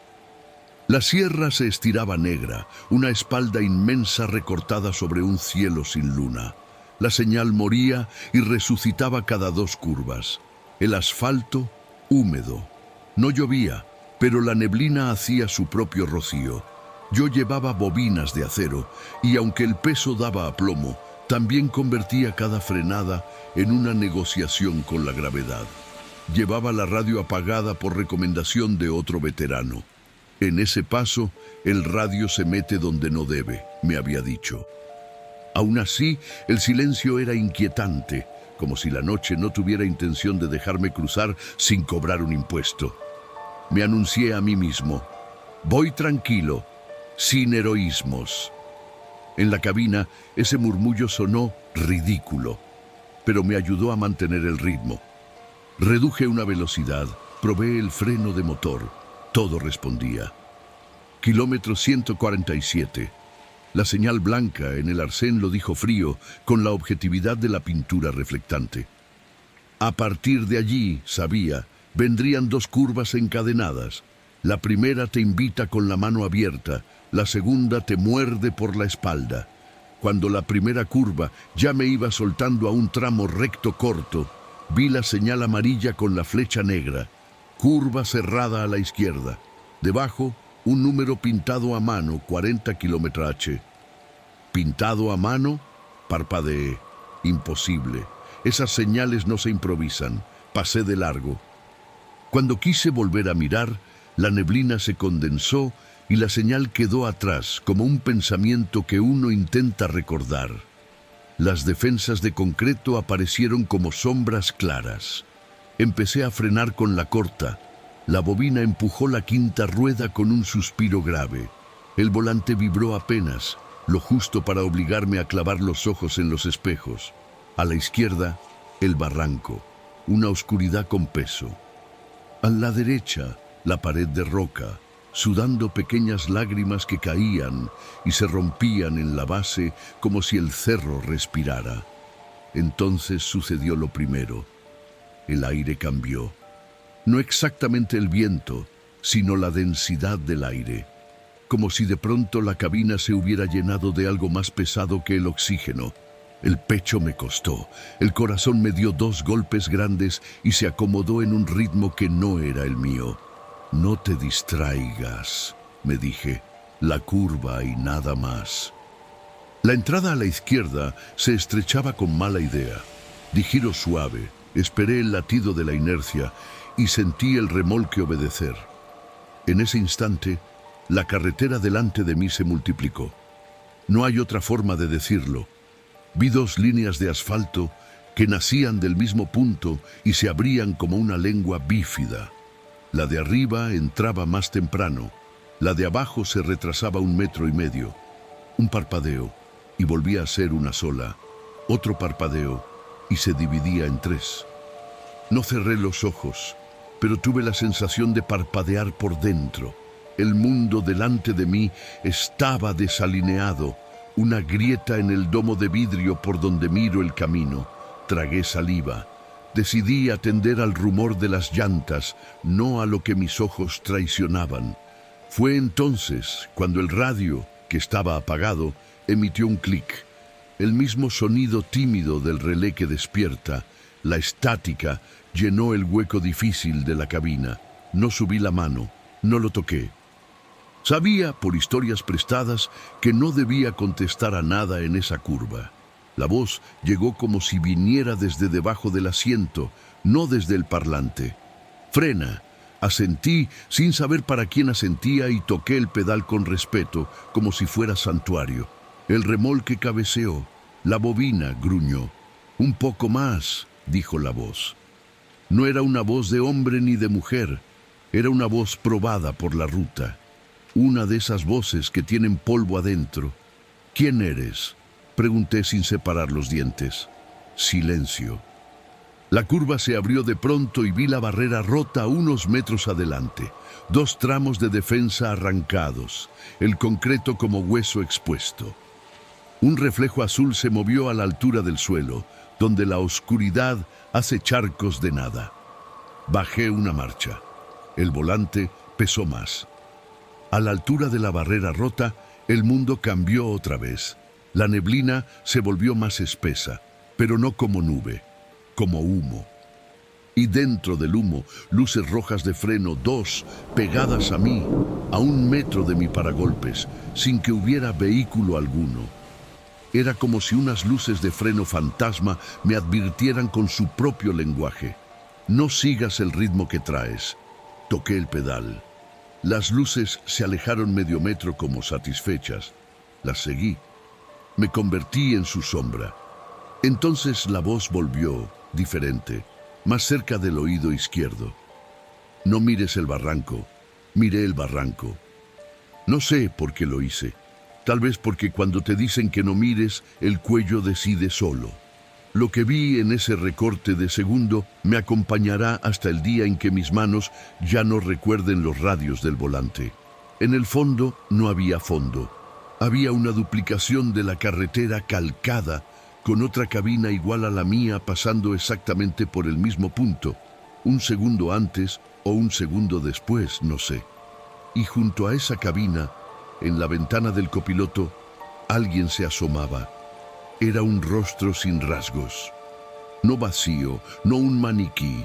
La sierra se estiraba negra, una espalda inmensa recortada sobre un cielo sin luna. La señal moría y resucitaba cada 2 curvas. El asfalto, húmedo. No llovía, pero la neblina hacía su propio rocío. Yo llevaba bobinas de acero y aunque el peso daba a plomo, también convertía cada frenada en una negociación con la gravedad. Llevaba la radio apagada por recomendación de otro veterano. En ese paso, el radio se mete donde no debe, me había dicho. Aún así, el silencio era inquietante, como si la noche no tuviera intención de dejarme cruzar sin cobrar un impuesto. Me anuncié a mí mismo: voy tranquilo, sin heroísmos. En la cabina, ese murmullo sonó ridículo, pero me ayudó a mantener el ritmo. Reduje una velocidad, probé el freno de motor. Todo respondía. Kilómetro 147. La señal blanca en el arcén lo dijo frío, con la objetividad de la pintura reflectante. A partir de allí, sabía, vendrían dos curvas encadenadas. La primera te invita con la mano abierta, la segunda te muerde por la espalda. Cuando la primera curva ya me iba soltando a un tramo recto corto, vi la señal amarilla con la flecha negra. Curva cerrada a la izquierda. Debajo, un número pintado a mano, 40 km/h. ¿Pintado a mano? Parpadeé. Imposible. Esas señales no se improvisan. Pasé de largo. Cuando quise volver a mirar, la neblina se condensó y la señal quedó atrás, como un pensamiento que uno intenta recordar. Las defensas de concreto aparecieron como sombras claras. Empecé a frenar con la corta. La bobina empujó la quinta rueda con un suspiro grave. El volante vibró apenas, lo justo para obligarme a clavar los ojos en los espejos. A la izquierda, el barranco, una oscuridad con peso. A la derecha, la pared de roca, sudando pequeñas lágrimas que caían y se rompían en la base como si el cerro respirara. Entonces sucedió lo primero. El aire cambió. No exactamente el viento, sino la densidad del aire. Como si de pronto la cabina se hubiera llenado de algo más pesado que el oxígeno. El pecho me costó, el corazón me dio 2 golpes grandes y se acomodó en un ritmo que no era el mío. No te distraigas, me dije, la curva y nada más. La entrada a la izquierda se estrechaba con mala idea. Di giro suave, esperé el latido de la inercia y sentí el remolque obedecer. En ese instante, la carretera delante de mí se multiplicó. No hay otra forma de decirlo. Vi 2 líneas de asfalto que nacían del mismo punto y se abrían como una lengua bífida. La de arriba entraba más temprano, la de abajo se retrasaba 1,5 metros. Un parpadeo y volvía a ser una sola, otro parpadeo y se dividía en 3. No cerré los ojos, pero tuve la sensación de parpadear por dentro. El mundo delante de mí estaba desalineado, una grieta en el domo de vidrio por donde miro el camino. Tragué saliva. Decidí atender al rumor de las llantas, no a lo que mis ojos traicionaban. Fue entonces cuando el radio, que estaba apagado, emitió un clic. El mismo sonido tímido del relé que despierta, la estática, llenó el hueco difícil de la cabina. No subí la mano, no lo toqué. Sabía, por historias prestadas, que no debía contestar a nada en esa curva. La voz llegó como si viniera desde debajo del asiento, no desde el parlante. «Frena», asentí sin saber para quién asentía y toqué el pedal con respeto, como si fuera santuario. El remolque cabeceó, la bobina gruñó. «Un poco más», dijo la voz. No era una voz de hombre ni de mujer, era una voz probada por la ruta. Una de esas voces que tienen polvo adentro. «¿Quién eres?», pregunté sin separar los dientes. Silencio. La curva se abrió de pronto y vi la barrera rota unos metros adelante. 2 tramos de defensa arrancados, el concreto como hueso expuesto. Un reflejo azul se movió a la altura del suelo, donde la oscuridad hace charcos de nada. Bajé una marcha. El volante pesó más. A la altura de la barrera rota, el mundo cambió otra vez. La neblina se volvió más espesa, pero no como nube, como humo. Y dentro del humo, luces rojas de freno, 2, pegadas a mí, a 1 metro de mi paragolpes, sin que hubiera vehículo alguno. Era como si unas luces de freno fantasma me advirtieran con su propio lenguaje. No sigas el ritmo que traes. Toqué el pedal. Las luces se alejaron medio metro como satisfechas. Las seguí. Me convertí en su sombra. Entonces la voz volvió, diferente, más cerca del oído izquierdo. No mires el barranco. Miré el barranco. No sé por qué lo hice. Tal vez porque cuando te dicen que no mires, el cuello decide solo. Lo que vi en ese recorte de segundo me acompañará hasta el día en que mis manos ya no recuerden los radios del volante. En el fondo no había fondo. Había una duplicación de la carretera calcada, con otra cabina igual a la mía pasando exactamente por el mismo punto, un segundo antes o un segundo después, no sé. Y junto a esa cabina, en la ventana del copiloto, alguien se asomaba. Era un rostro sin rasgos. No vacío, no un maniquí.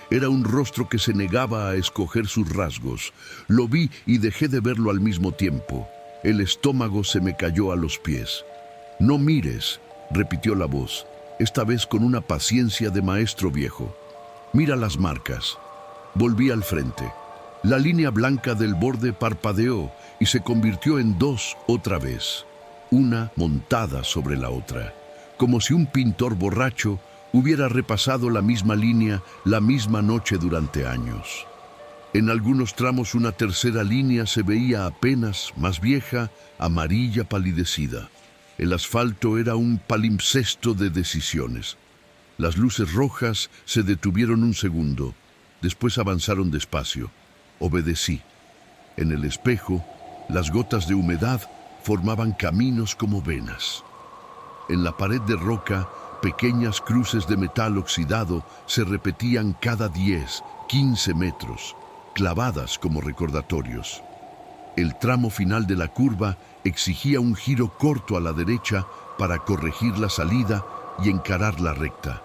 Era un rostro que se negaba a escoger sus rasgos. Lo vi y dejé de verlo al mismo tiempo. El estómago se me cayó a los pies. «No mires», repitió la voz, esta vez con una paciencia de maestro viejo. «Mira las marcas». Volví al frente. La línea blanca del borde parpadeó y se convirtió en dos otra vez, una montada sobre la otra, como si un pintor borracho hubiera repasado la misma línea la misma noche durante años. En algunos tramos una tercera línea se veía apenas, más vieja, amarilla palidecida. El asfalto era un palimpsesto de decisiones. Las luces rojas se detuvieron un segundo, después avanzaron despacio. Obedecí. En el espejo, las gotas de humedad formaban caminos como venas. En la pared de roca, pequeñas cruces de metal oxidado se repetían cada 10, 15 metros, clavadas como recordatorios. El tramo final de la curva exigía un giro corto a la derecha para corregir la salida y encarar la recta.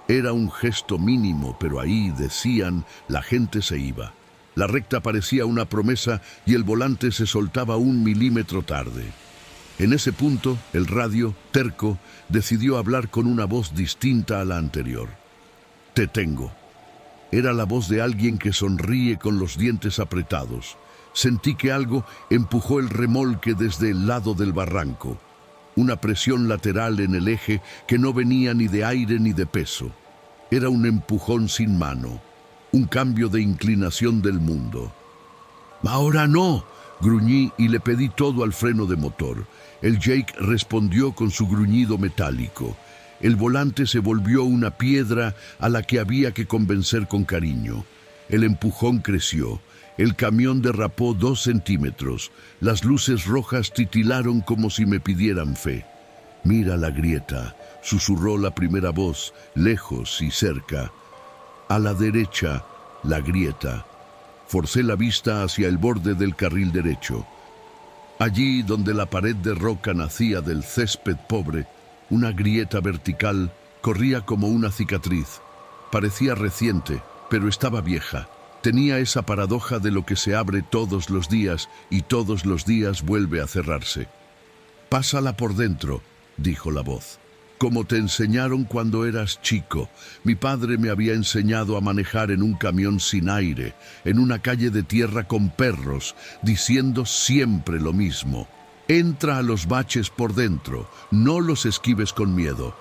Era un gesto mínimo, pero ahí, decían, la gente se iba. La recta parecía una promesa y el volante se soltaba 1 milímetro tarde. En ese punto, el radio, terco, decidió hablar con una voz distinta a la anterior. «Te tengo». Era la voz de alguien que sonríe con los dientes apretados. Sentí que algo empujó el remolque desde el lado del barranco. Una presión lateral en el eje que no venía ni de aire ni de peso. Era un empujón sin mano, un cambio de inclinación del mundo. «¡Ahora no!», gruñí y le pedí todo al freno de motor. El Jake respondió con su gruñido metálico. El volante se volvió una piedra a la que había que convencer con cariño. El empujón creció. El camión derrapó 2 centímetros. Las luces rojas titilaron como si me pidieran fe. «Mira la grieta», susurró la primera voz, lejos y cerca. A la derecha, la grieta. Forcé la vista hacia el borde del carril derecho. Allí donde la pared de roca nacía del césped pobre, una grieta vertical corría como una cicatriz. Parecía reciente, pero estaba vieja. Tenía esa paradoja de lo que se abre todos los días y todos los días vuelve a cerrarse. «Pásala por dentro», dijo la voz. «Como te enseñaron cuando eras chico. Mi padre me había enseñado a manejar en un camión sin aire, en una calle de tierra con perros, diciendo siempre lo mismo. Entra a los baches por dentro, no los esquives con miedo».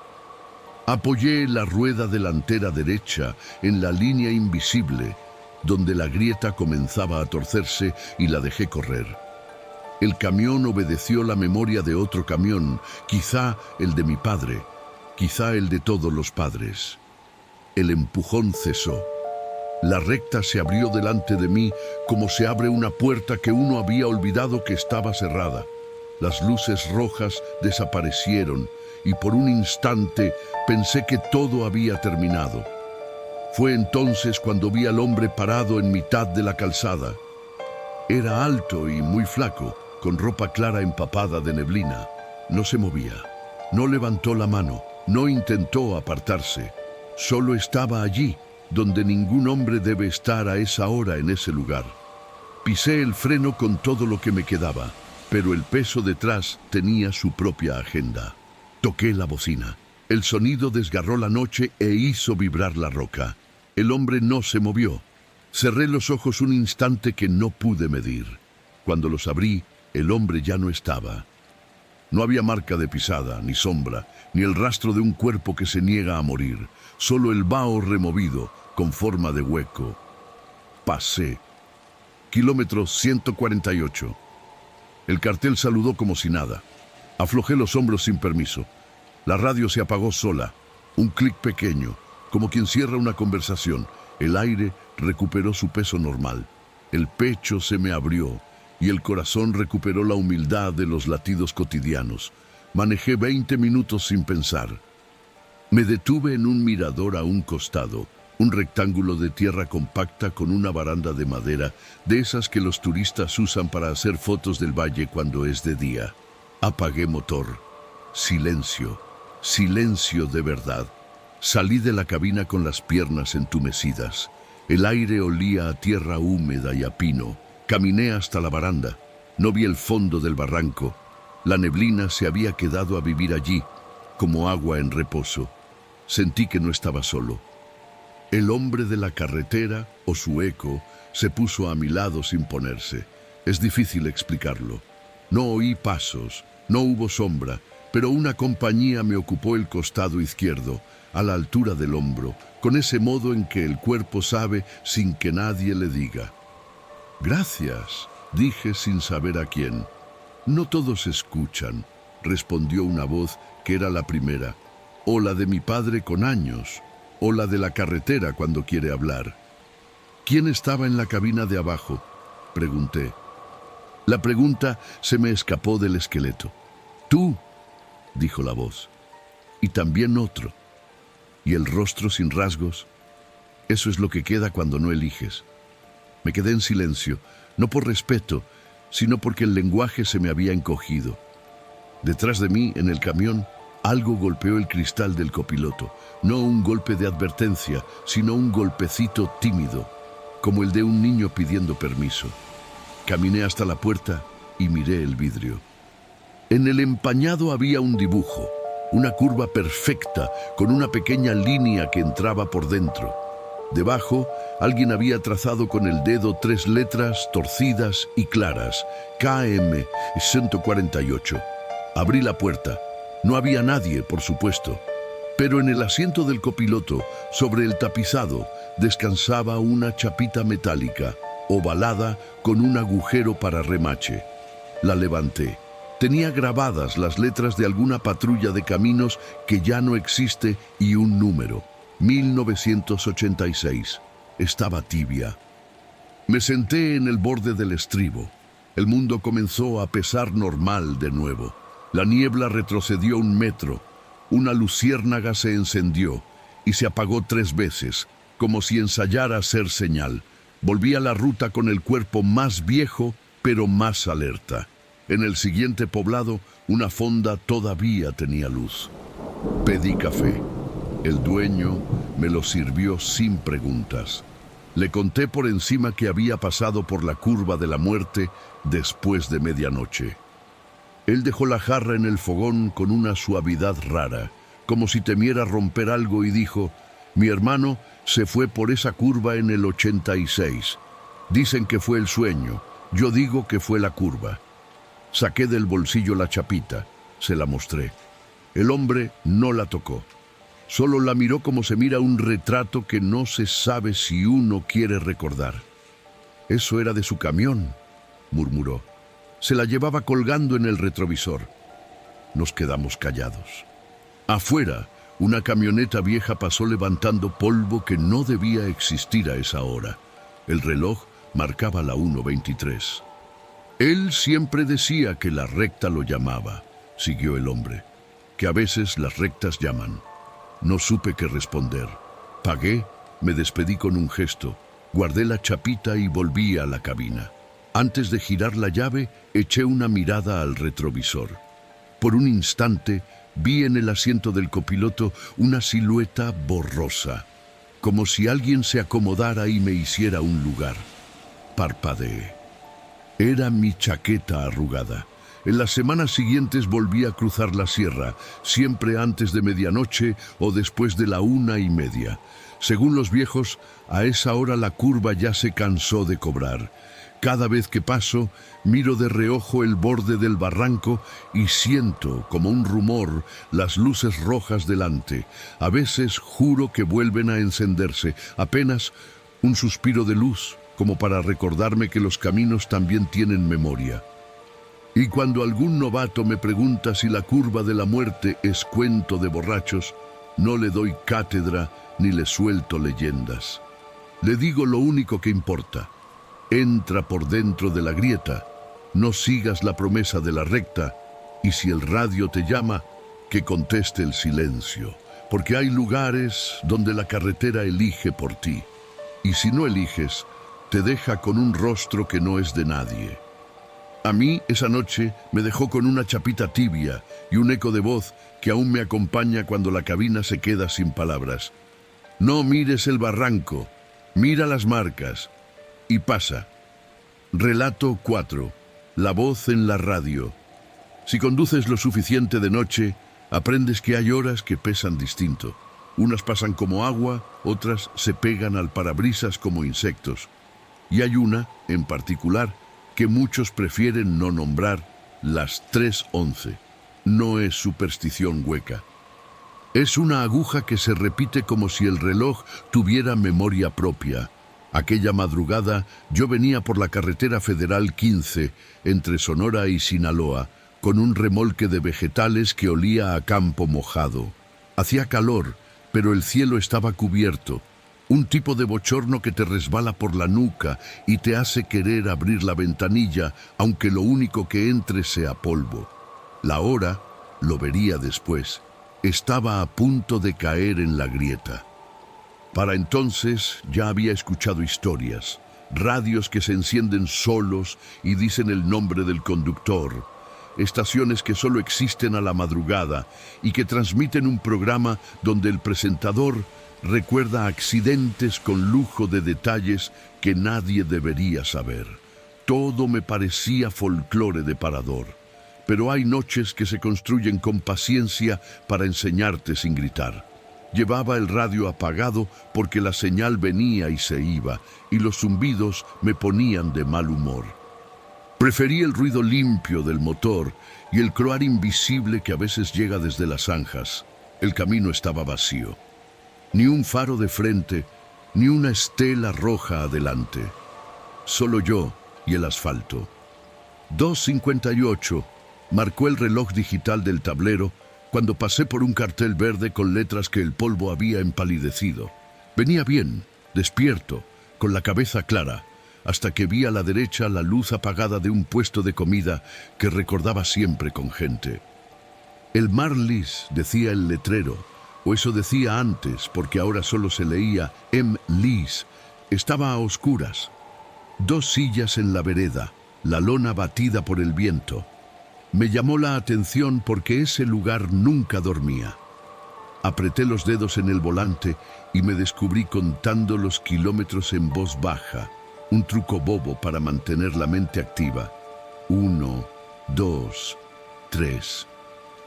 Apoyé la rueda delantera derecha en la línea invisible, donde la grieta comenzaba a torcerse, y la dejé correr. El camión obedeció la memoria de otro camión, quizá el de mi padre, quizá el de todos los padres. El empujón cesó. La recta se abrió delante de mí como se abre una puerta que uno había olvidado que estaba cerrada. Las luces rojas desaparecieron y por un instante pensé que todo había terminado. Fue entonces cuando vi al hombre parado en mitad de la calzada. Era alto y muy flaco, con ropa clara empapada de neblina. No se movía, no levantó la mano, no intentó apartarse. Solo estaba allí, donde ningún hombre debe estar a esa hora en ese lugar. Pisé el freno con todo lo que me quedaba, pero el peso detrás tenía su propia agenda. Toqué la bocina. El sonido desgarró la noche e hizo vibrar la roca. El hombre no se movió. Cerré los ojos un instante que no pude medir. Cuando los abrí, el hombre ya no estaba. No había marca de pisada, ni sombra, ni el rastro de un cuerpo que se niega a morir. Solo el vaho removido, con forma de hueco. Pasé. Kilómetro 148. El cartel saludó como si nada. Aflojé los hombros sin permiso. La radio se apagó sola. Un clic pequeño, como quien cierra una conversación. El aire recuperó su peso normal. El pecho se me abrió y el corazón recuperó la humildad de los latidos cotidianos. Manejé 20 minutos sin pensar. Me detuve en un mirador a un costado, un rectángulo de tierra compacta con una baranda de madera, de esas que los turistas usan para hacer fotos del valle cuando es de día. Apagué motor. Silencio. Silencio de verdad. Salí de la cabina con las piernas entumecidas. El aire olía a tierra húmeda y a pino. Caminé hasta la baranda. No vi el fondo del barranco. La neblina se había quedado a vivir allí, como agua en reposo. Sentí que no estaba solo. El hombre de la carretera, o su eco, se puso a mi lado sin ponerse. Es difícil explicarlo. No oí pasos, no hubo sombra, pero una compañía me ocupó el costado izquierdo, a la altura del hombro, con ese modo en que el cuerpo sabe sin que nadie le diga. «Gracias», dije sin saber a quién. «No todos escuchan», respondió una voz que era la primera, o la de mi padre con años, o la de la carretera cuando quiere hablar. «¿Quién estaba en la cabina de abajo?», pregunté. La pregunta se me escapó del esqueleto. «Tú», dijo la voz, y también otro. Y el rostro sin rasgos. Eso es lo que queda cuando no eliges. Me quedé en silencio, no por respeto, sino porque el lenguaje se me había encogido. Detrás de mí, en el camión, algo golpeó el cristal del copiloto. No un golpe de advertencia, sino un golpecito tímido, como el de un niño pidiendo permiso. Caminé hasta la puerta y miré el vidrio. En el empañado había un dibujo, una curva perfecta con una pequeña línea que entraba por dentro. Debajo, alguien había trazado con el dedo 3 letras torcidas y claras, KM 148. Abrí la puerta. No había nadie, por supuesto, pero en el asiento del copiloto, sobre el tapizado, descansaba una chapita metálica, ovalada con un agujero para remache. La levanté. Tenía grabadas las letras de alguna patrulla de caminos que ya no existe y un número, 1986. Estaba tibia. Me senté en el borde del estribo. El mundo comenzó a pesar normal de nuevo. La niebla retrocedió 1 metro. Una luciérnaga se encendió y se apagó 3 veces, como si ensayara hacer señal. Volví a la ruta con el cuerpo más viejo, pero más alerta. En el siguiente poblado, una fonda todavía tenía luz. Pedí café. El dueño me lo sirvió sin preguntas. Le conté por encima que había pasado por la curva de la muerte después de medianoche. Él dejó la jarra en el fogón con una suavidad rara, como si temiera romper algo, y dijo: «Mi hermano se fue por esa curva en el 86. Dicen que fue el sueño, yo digo que fue la curva». Saqué del bolsillo la chapita, se la mostré. El hombre no la tocó. Solo la miró como se mira un retrato que no se sabe si uno quiere recordar. «Eso era de su camión», murmuró. Se la llevaba colgando en el retrovisor. Nos quedamos callados. Afuera, una camioneta vieja pasó levantando polvo que no debía existir a esa hora. El reloj marcaba la 1:23. Él siempre decía que la recta lo llamaba, siguió el hombre, que a veces las rectas llaman. No supe qué responder. Pagué, me despedí con un gesto, guardé la chapita y volví a la cabina. Antes de girar la llave, eché una mirada al retrovisor. Por un instante, vi en el asiento del copiloto una silueta borrosa, como si alguien se acomodara y me hiciera un lugar. Parpadeé. Era mi chaqueta arrugada. En las semanas siguientes volví a cruzar la sierra, siempre antes de medianoche o después de la 1:30. Según los viejos, a esa hora la curva ya se cansó de cobrar. Cada vez que paso, miro de reojo el borde del barranco y siento, como un rumor, las luces rojas delante. A veces juro que vuelven a encenderse, apenas un suspiro de luz, como para recordarme que los caminos también tienen memoria. Y cuando algún novato me pregunta si la curva de la muerte es cuento de borrachos, no le doy cátedra ni le suelto leyendas. Le digo lo único que importa. Entra por dentro de la grieta No sigas la promesa de la recta, y si el radio te llama, que conteste el silencio, porque hay lugares donde la carretera elige por ti, y si no eliges, te deja con un rostro que no es de nadie. A mí, esa noche, me dejó con una chapita tibia y un eco de voz que aún me acompaña cuando la cabina se queda sin palabras. No mires el barranco, mira las marcas y pasa. Relato 4. La voz en la radio. Si conduces lo suficiente de noche, aprendes que hay horas que pesan distinto. Unas pasan como agua, otras se pegan al parabrisas como insectos. Y hay una, en particular, que muchos prefieren no nombrar, las 3:11. No es superstición hueca. Es una aguja que se repite como si el reloj tuviera memoria propia. Aquella madrugada yo venía por la carretera federal 15, entre Sonora y Sinaloa, con un remolque de vegetales que olía a campo mojado. Hacía calor, pero el cielo estaba cubierto. Un tipo de bochorno que te resbala por la nuca y te hace querer abrir la ventanilla, aunque lo único que entre sea polvo. La hora, lo vería después, estaba a punto de caer en la grieta. Para entonces ya había escuchado historias, radios que se encienden solos y dicen el nombre del conductor, estaciones que solo existen a la madrugada y que transmiten un programa donde el presentador recuerda accidentes con lujo de detalles que nadie debería saber. Todo me parecía folclore de parador, pero hay noches que se construyen con paciencia para enseñarte sin gritar. Llevaba el radio apagado porque la señal venía y se iba, y los zumbidos me ponían de mal humor. Preferí el ruido limpio del motor y el croar invisible que a veces llega desde las zanjas. El camino estaba vacío. Ni un faro de frente, ni una estela roja adelante. Solo yo y el asfalto. 2:58 marcó el reloj digital del tablero cuando pasé por un cartel verde con letras que el polvo había empalidecido. Venía bien, despierto, con la cabeza clara, hasta que vi a la derecha la luz apagada de un puesto de comida que recordaba siempre con gente. El Marlis, decía el letrero, o eso decía antes, porque ahora solo se leía M-Lis, estaba a oscuras. 2 sillas en la vereda, la lona batida por el viento. Me llamó la atención porque ese lugar nunca dormía. Apreté los dedos en el volante y me descubrí contando los kilómetros en voz baja, un truco bobo para mantener la mente activa. 1, 2, 3.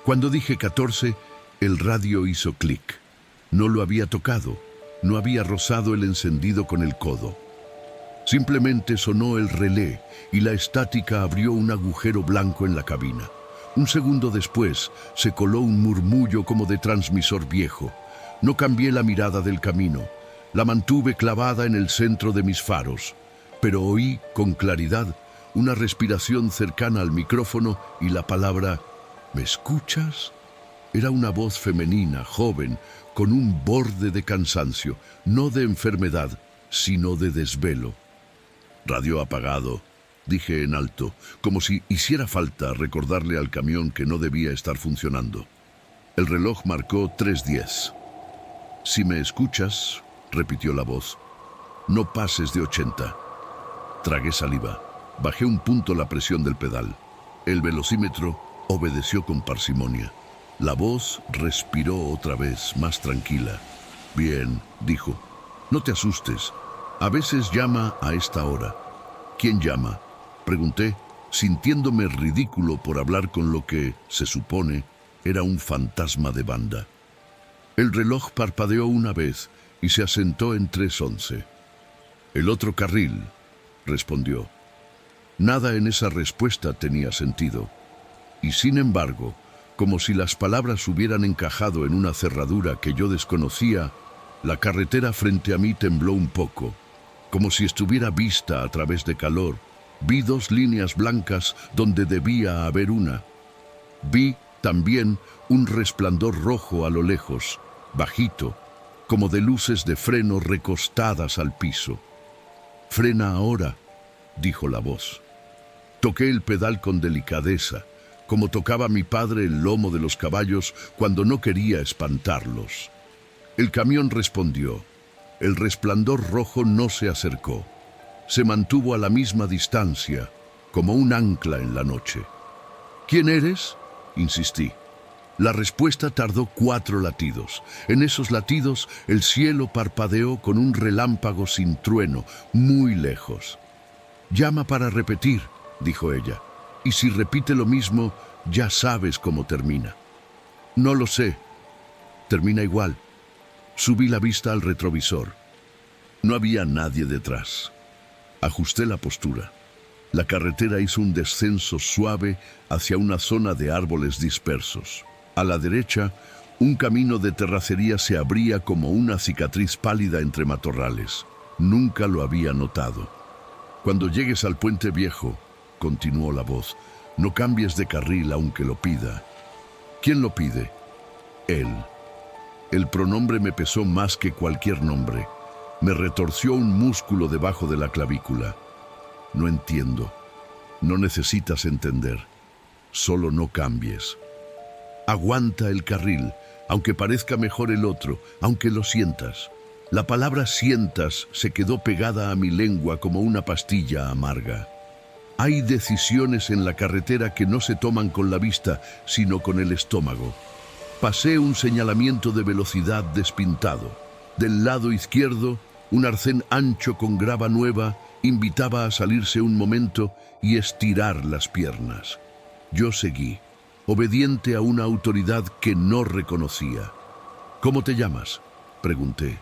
Cuando dije 14, el radio hizo clic. No lo había tocado, no había rozado el encendido con el codo. Simplemente sonó el relé y la estática abrió un agujero blanco en la cabina. Un segundo después se coló un murmullo como de transmisor viejo. No cambié la mirada del camino, la mantuve clavada en el centro de mis faros, pero oí con claridad una respiración cercana al micrófono y la palabra ¿me escuchas? Era una voz femenina, joven, con un borde de cansancio, no de enfermedad, sino de desvelo. Radio apagado, dije en alto, como si hiciera falta recordarle al camión que no debía estar funcionando. El reloj marcó 3:10. Si me escuchas, repitió la voz, no pases de 80. Tragué saliva. Bajé un punto la presión del pedal. El velocímetro obedeció con parsimonia. La voz respiró otra vez, más tranquila. Bien, dijo, no te asustes. A veces llama a esta hora. ¿Quién llama? Pregunté, sintiéndome ridículo por hablar con lo que, se supone, era un fantasma de banda. El reloj parpadeó una vez y se asentó en 3:11. El otro carril, respondió. Nada en esa respuesta tenía sentido. Y sin embargo, como si las palabras hubieran encajado en una cerradura que yo desconocía, la carretera frente a mí tembló un poco, como si estuviera vista a través de calor. Vi 2 líneas blancas donde debía haber una. Vi también un resplandor rojo a lo lejos, bajito, como de luces de freno recostadas al piso. Frena ahora, dijo la voz. Toqué el pedal con delicadeza, como tocaba mi padre el lomo de los caballos cuando no quería espantarlos. El camión respondió. El resplandor rojo no se acercó. Se mantuvo a la misma distancia, como un ancla en la noche. ¿Quién eres?, insistí. La respuesta tardó 4 latidos. En esos latidos, el cielo parpadeó con un relámpago sin trueno, muy lejos. «Llama para repetir», dijo ella. «Y si repite lo mismo, ya sabes cómo termina». «No lo sé. Termina igual». Subí la vista al retrovisor. No había nadie detrás. Ajusté la postura. La carretera hizo un descenso suave hacia una zona de árboles dispersos. A la derecha, un camino de terracería se abría como una cicatriz pálida entre matorrales. Nunca lo había notado. «Cuando llegues al puente viejo», continuó la voz, «no cambies de carril aunque lo pida». «¿Quién lo pide?» «Él». El pronombre me pesó más que cualquier nombre. Me retorció un músculo debajo de la clavícula. «No entiendo». «No necesitas entender. Solo no cambies. Aguanta el carril, aunque parezca mejor el otro, aunque lo sientas». La palabra «sientas» se quedó pegada a mi lengua como una pastilla amarga. Hay decisiones en la carretera que no se toman con la vista, sino con el estómago. Pasé un señalamiento de velocidad despintado. Del lado izquierdo, un arcén ancho con grava nueva invitaba a salirse un momento y estirar las piernas. Yo seguí, obediente a una autoridad que no reconocía. «¿Cómo te llamas?», pregunté.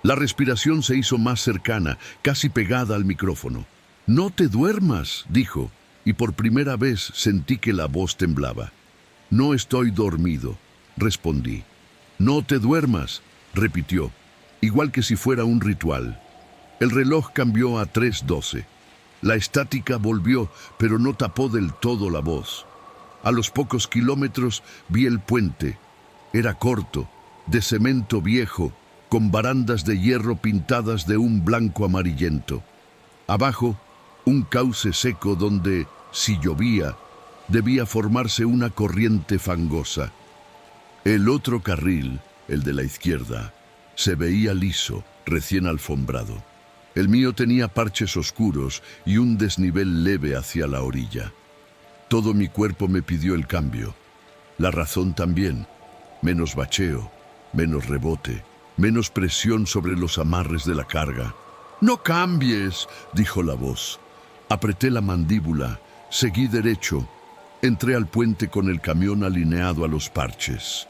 La respiración se hizo más cercana, casi pegada al micrófono. «No te duermas», dijo, y por primera vez sentí que la voz temblaba. «No estoy dormido», respondí. «No te duermas», repitió, igual que si fuera un ritual. El reloj cambió a 3:12. La estática volvió, pero no tapó del todo la voz. A los pocos kilómetros vi el puente. Era corto, de cemento viejo, con barandas de hierro pintadas de un blanco amarillento. Abajo, un cauce seco donde, si llovía, debía formarse una corriente fangosa. El otro carril, el de la izquierda, se veía liso, recién alfombrado. El mío tenía parches oscuros y un desnivel leve hacia la orilla. Todo mi cuerpo me pidió el cambio. La razón también. Menos bacheo, menos rebote, menos presión sobre los amarres de la carga. «No cambies», dijo la voz. Apreté la mandíbula, seguí derecho. Entré al puente con el camión alineado a los parches.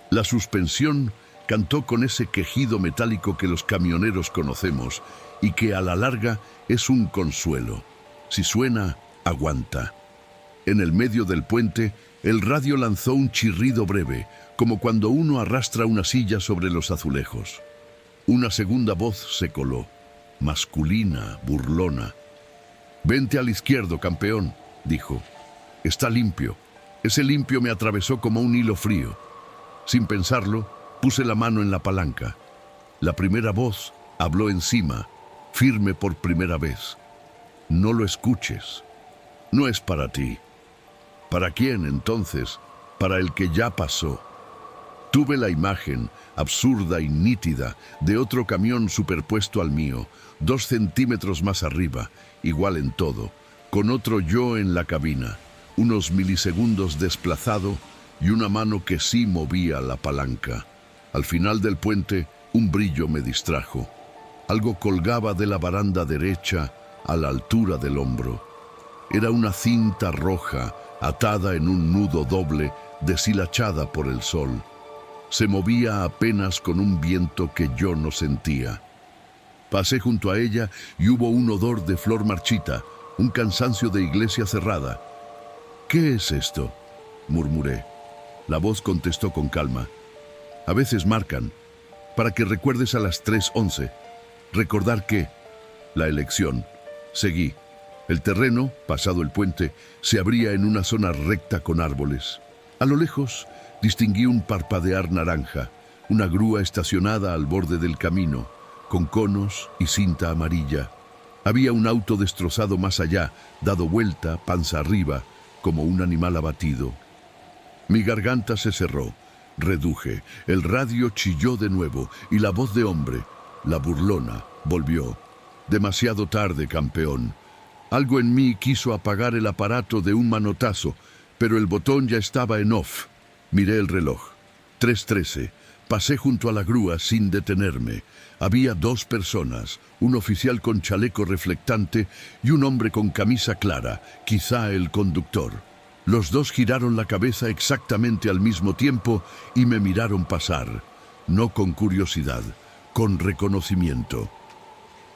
La suspensión cantó con ese quejido metálico que los camioneros conocemos y que a la larga es un consuelo. Si suena, aguanta. En el medio del puente, el radio lanzó un chirrido breve, como cuando uno arrastra una silla sobre los azulejos. Una segunda voz se coló, masculina, burlona. «Vente al izquierdo, campeón», dijo. «Está limpio». Ese limpio me atravesó como un hilo frío. Sin pensarlo, puse la mano en la palanca. La primera voz habló encima, firme por primera vez. «No lo escuches. No es para ti». ¿Para quién, entonces? Para el que ya pasó. Tuve la imagen, absurda y nítida, de otro camión superpuesto al mío, 2 centímetros más arriba, igual en todo, con otro yo en la cabina, unos milisegundos desplazado y una mano que sí movía la palanca. Al final del puente, un brillo me distrajo. Algo colgaba de la baranda derecha a la altura del hombro. Era una cinta roja, atada en un nudo doble, deshilachada por el sol. Se movía apenas con un viento que yo no sentía. Pasé junto a ella y hubo un odor de flor marchita, un cansancio de iglesia cerrada. «¿Qué es esto?», murmuré. La voz contestó con calma. «A veces marcan, para que recuerdes a las 3:11. Recordar que...». La elección. Seguí. El terreno, pasado el puente, se abría en una zona recta con árboles. A lo lejos, distinguí un parpadear naranja, una grúa estacionada al borde del camino, con conos y cinta amarilla. Había un auto destrozado más allá, dado vuelta, panza arriba, como un animal abatido. Mi garganta se cerró. Reduje. El radio chilló de nuevo y la voz de hombre, la burlona, volvió. Demasiado tarde, campeón. Algo en mí quiso apagar el aparato de un manotazo, pero el botón ya estaba en off. Miré el reloj. 3:13. Pasé junto a la grúa sin detenerme. Había 2 personas, un oficial con chaleco reflectante y un hombre con camisa clara, quizá el conductor. Los 2 giraron la cabeza exactamente al mismo tiempo y me miraron pasar, no con curiosidad, con reconocimiento.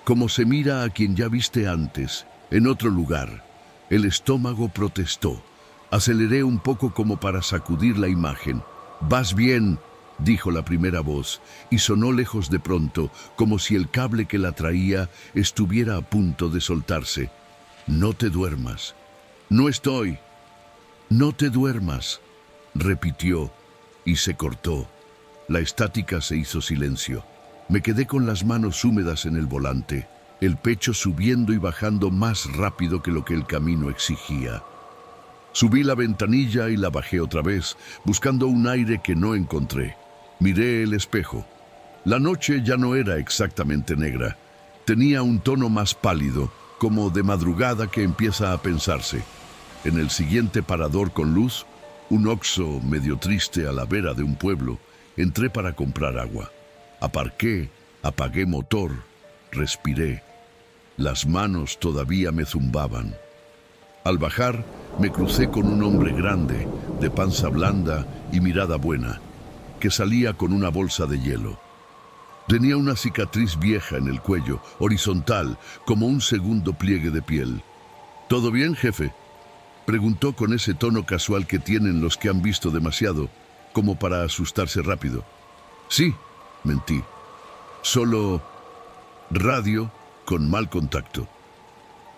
Como se mira a quien ya viste antes, en otro lugar. El estómago protestó. Aceleré un poco como para sacudir la imagen. «Vas bien», dijo la primera voz, y sonó lejos de pronto, como si el cable que la traía estuviera a punto de soltarse. «No te duermas». «No estoy». «No te duermas», repitió, y se cortó. La estática se hizo silencio. Me quedé con las manos húmedas en el volante, el pecho subiendo y bajando más rápido que lo que el camino exigía. Subí la ventanilla y la bajé otra vez, buscando un aire que no encontré. Miré el espejo. La noche ya no era exactamente negra. Tenía un tono más pálido, como de madrugada que empieza a pensarse. En el siguiente parador con luz, un Oxxo medio triste a la vera de un pueblo, entré para comprar agua. Aparqué, apagué motor, respiré. Las manos todavía me zumbaban. Al bajar, me crucé con un hombre grande, de panza blanda y mirada buena, que salía con una bolsa de hielo. Tenía una cicatriz vieja en el cuello, horizontal, como un segundo pliegue de piel. «¿Todo bien, jefe?», preguntó con ese tono casual que tienen los que han visto demasiado, como para asustarse rápido. «Sí», mentí. «Solo radio con mal contacto».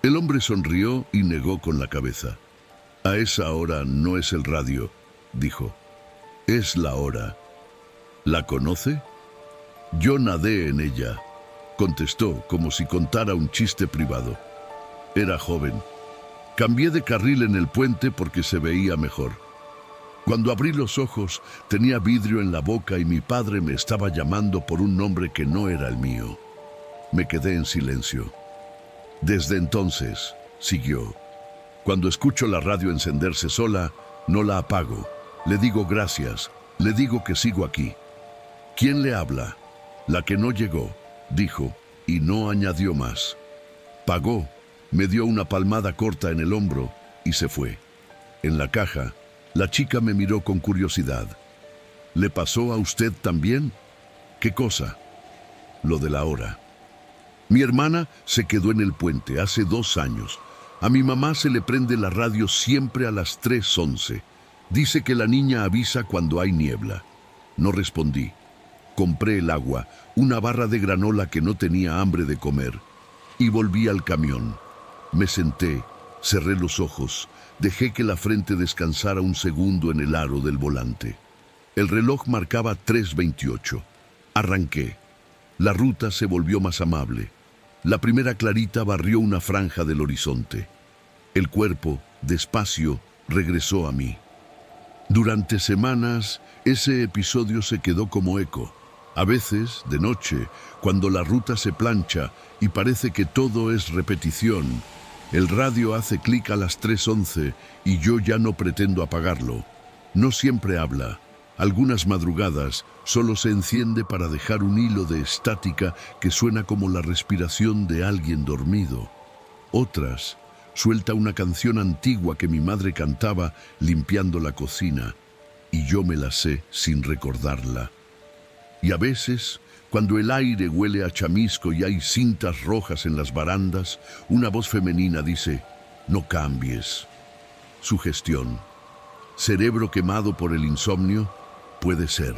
El hombre sonrió y negó con la cabeza. «A esa hora no es el radio», dijo. «Es la hora». «¿La conoce?» «Yo nadé en ella», contestó como si contara un chiste privado. Era joven. Cambié de carril en el puente porque se veía mejor. Cuando abrí los ojos, tenía vidrio en la boca y mi padre me estaba llamando por un nombre que no era el mío. Me quedé en silencio. «Desde entonces», siguió, «cuando escucho la radio encenderse sola, no la apago. Le digo gracias, le digo que sigo aquí». «¿Quién le habla?» «La que no llegó», dijo, y no añadió más. Pagó, me dio una palmada corta en el hombro y se fue. En la caja, la chica me miró con curiosidad. «¿Le pasó a usted también?» «¿Qué cosa?» «Lo de la hora». Mi hermana se quedó en el puente hace 2 años. A mi mamá se le prende la radio siempre a las 3:11. Dice que la niña avisa cuando hay niebla. No respondí. Compré el agua, una barra de granola que no tenía hambre de comer, y volví al camión. Me senté, cerré los ojos, dejé que la frente descansara un segundo en el aro del volante. El reloj marcaba 3:28. Arranqué. La ruta se volvió más amable. La primera clarita barrió una franja del horizonte. El cuerpo, despacio, regresó a mí. Durante semanas, ese episodio se quedó como eco. A veces, de noche, cuando la ruta se plancha y parece que todo es repetición, el radio hace clic a las 3:11 y yo ya no pretendo apagarlo. No siempre habla. Algunas madrugadas solo se enciende para dejar un hilo de estática que suena como la respiración de alguien dormido. Otras suelta una canción antigua que mi madre cantaba limpiando la cocina, y yo me la sé sin recordarla. Y a veces, cuando el aire huele a chamisco y hay cintas rojas en las barandas, una voz femenina dice: «No cambies». Sugestión. ¿Cerebro quemado por el insomnio? Puede ser.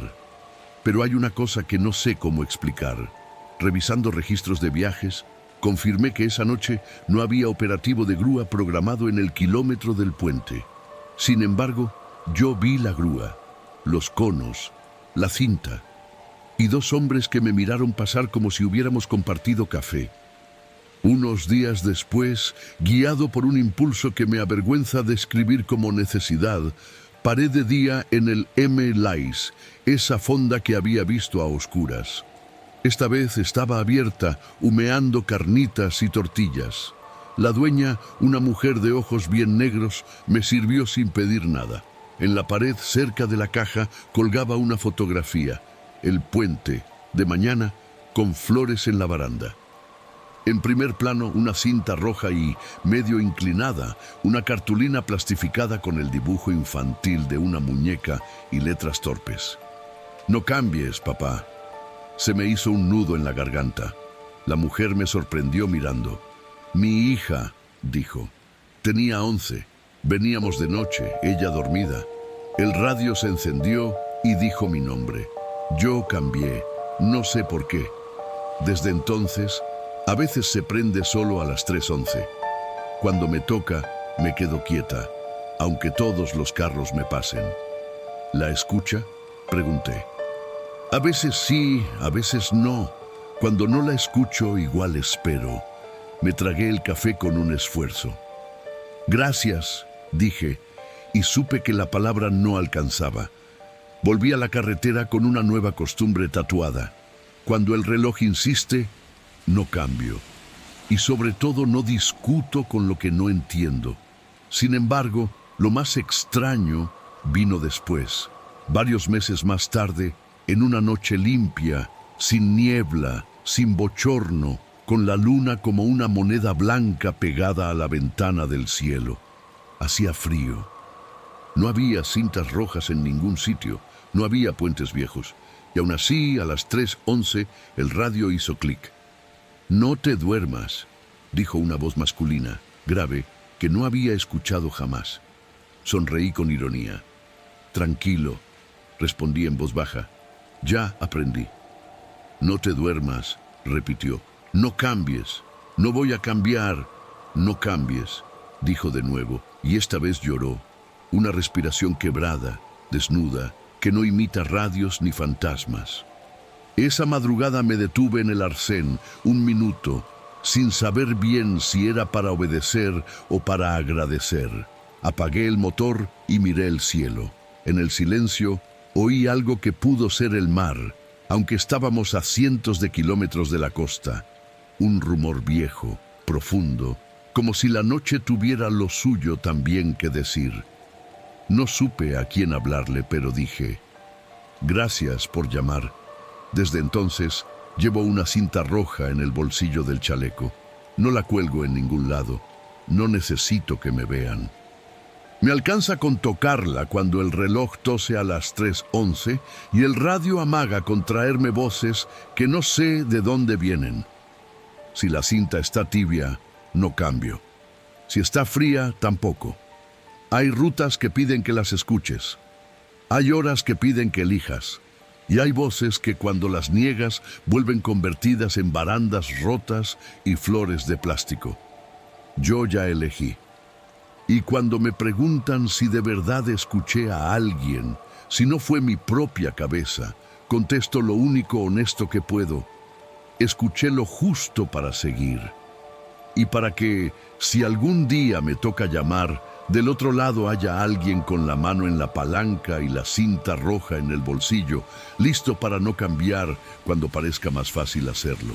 Pero hay una cosa que no sé cómo explicar. Revisando registros de viajes, confirmé que esa noche no había operativo de grúa programado en el kilómetro del puente. Sin embargo, yo vi la grúa, los conos, la cinta, y 2 hombres que me miraron pasar como si hubiéramos compartido café. Unos días después, guiado por un impulso que me avergüenza describir como necesidad, paré de día en el M. Lais, esa fonda que había visto a oscuras. Esta vez estaba abierta, humeando carnitas y tortillas. La dueña, una mujer de ojos bien negros, me sirvió sin pedir nada. En la pared, cerca de la caja, colgaba una fotografía. El puente, de mañana, con flores en la baranda. En primer plano, una cinta roja y medio inclinada, una cartulina plastificada con el dibujo infantil de una muñeca y letras torpes. «No cambies, papá». Se me hizo un nudo en la garganta. La mujer me sorprendió mirando. «Mi hija», dijo. Tenía 11. Veníamos de noche, ella dormida. El radio se encendió y dijo mi nombre. Yo cambié, no sé por qué. Desde entonces, a veces se prende solo a las 3:11. Cuando me toca, me quedo quieta, aunque todos los carros me pasen. ¿La escucha?, pregunté. A veces sí, a veces no. Cuando no la escucho, igual espero. Me tragué el café con un esfuerzo. Gracias, dije, y supe que la palabra no alcanzaba. Volví a la carretera con una nueva costumbre tatuada. Cuando el reloj insiste, no cambio. Y sobre todo no discuto con lo que no entiendo. Sin embargo, lo más extraño vino después. Varios meses más tarde, en una noche limpia, sin niebla, sin bochorno, con la luna como una moneda blanca pegada a la ventana del cielo. Hacía frío. No había cintas rojas en ningún sitio, no había puentes viejos. Y aún así, a las 3:11, el radio hizo clic. «No te duermas», dijo una voz masculina, grave, que no había escuchado jamás. Sonreí con ironía. «Tranquilo», respondí en voz baja. «Ya aprendí». «No te duermas», repitió. «No cambies». «No voy a cambiar». «No cambies», dijo de nuevo, y esta vez lloró. Una respiración quebrada, desnuda, que no imita radios ni fantasmas. Esa madrugada me detuve en el arcén, 1 minuto, sin saber bien si era para obedecer o para agradecer. Apagué el motor y miré el cielo. En el silencio, oí algo que pudo ser el mar, aunque estábamos a cientos de kilómetros de la costa. Un rumor viejo, profundo, como si la noche tuviera lo suyo también que decir. No supe a quién hablarle, pero dije: «Gracias por llamar». Desde entonces, llevo una cinta roja en el bolsillo del chaleco. No la cuelgo en ningún lado. No necesito que me vean. Me alcanza con tocarla cuando el reloj tose a las 3:11 y el radio amaga con traerme voces que no sé de dónde vienen. Si la cinta está tibia, no cambio. Si está fría, tampoco. Hay rutas que piden que las escuches. Hay horas que piden que elijas. Y hay voces que cuando las niegas vuelven convertidas en barandas rotas y flores de plástico. Yo ya elegí. Y cuando me preguntan si de verdad escuché a alguien, si no fue mi propia cabeza, contesto lo único honesto que puedo: escuché lo justo para seguir. Y para que, si algún día me toca llamar, del otro lado haya alguien con la mano en la palanca y la cinta roja en el bolsillo, listo para no cambiar cuando parezca más fácil hacerlo.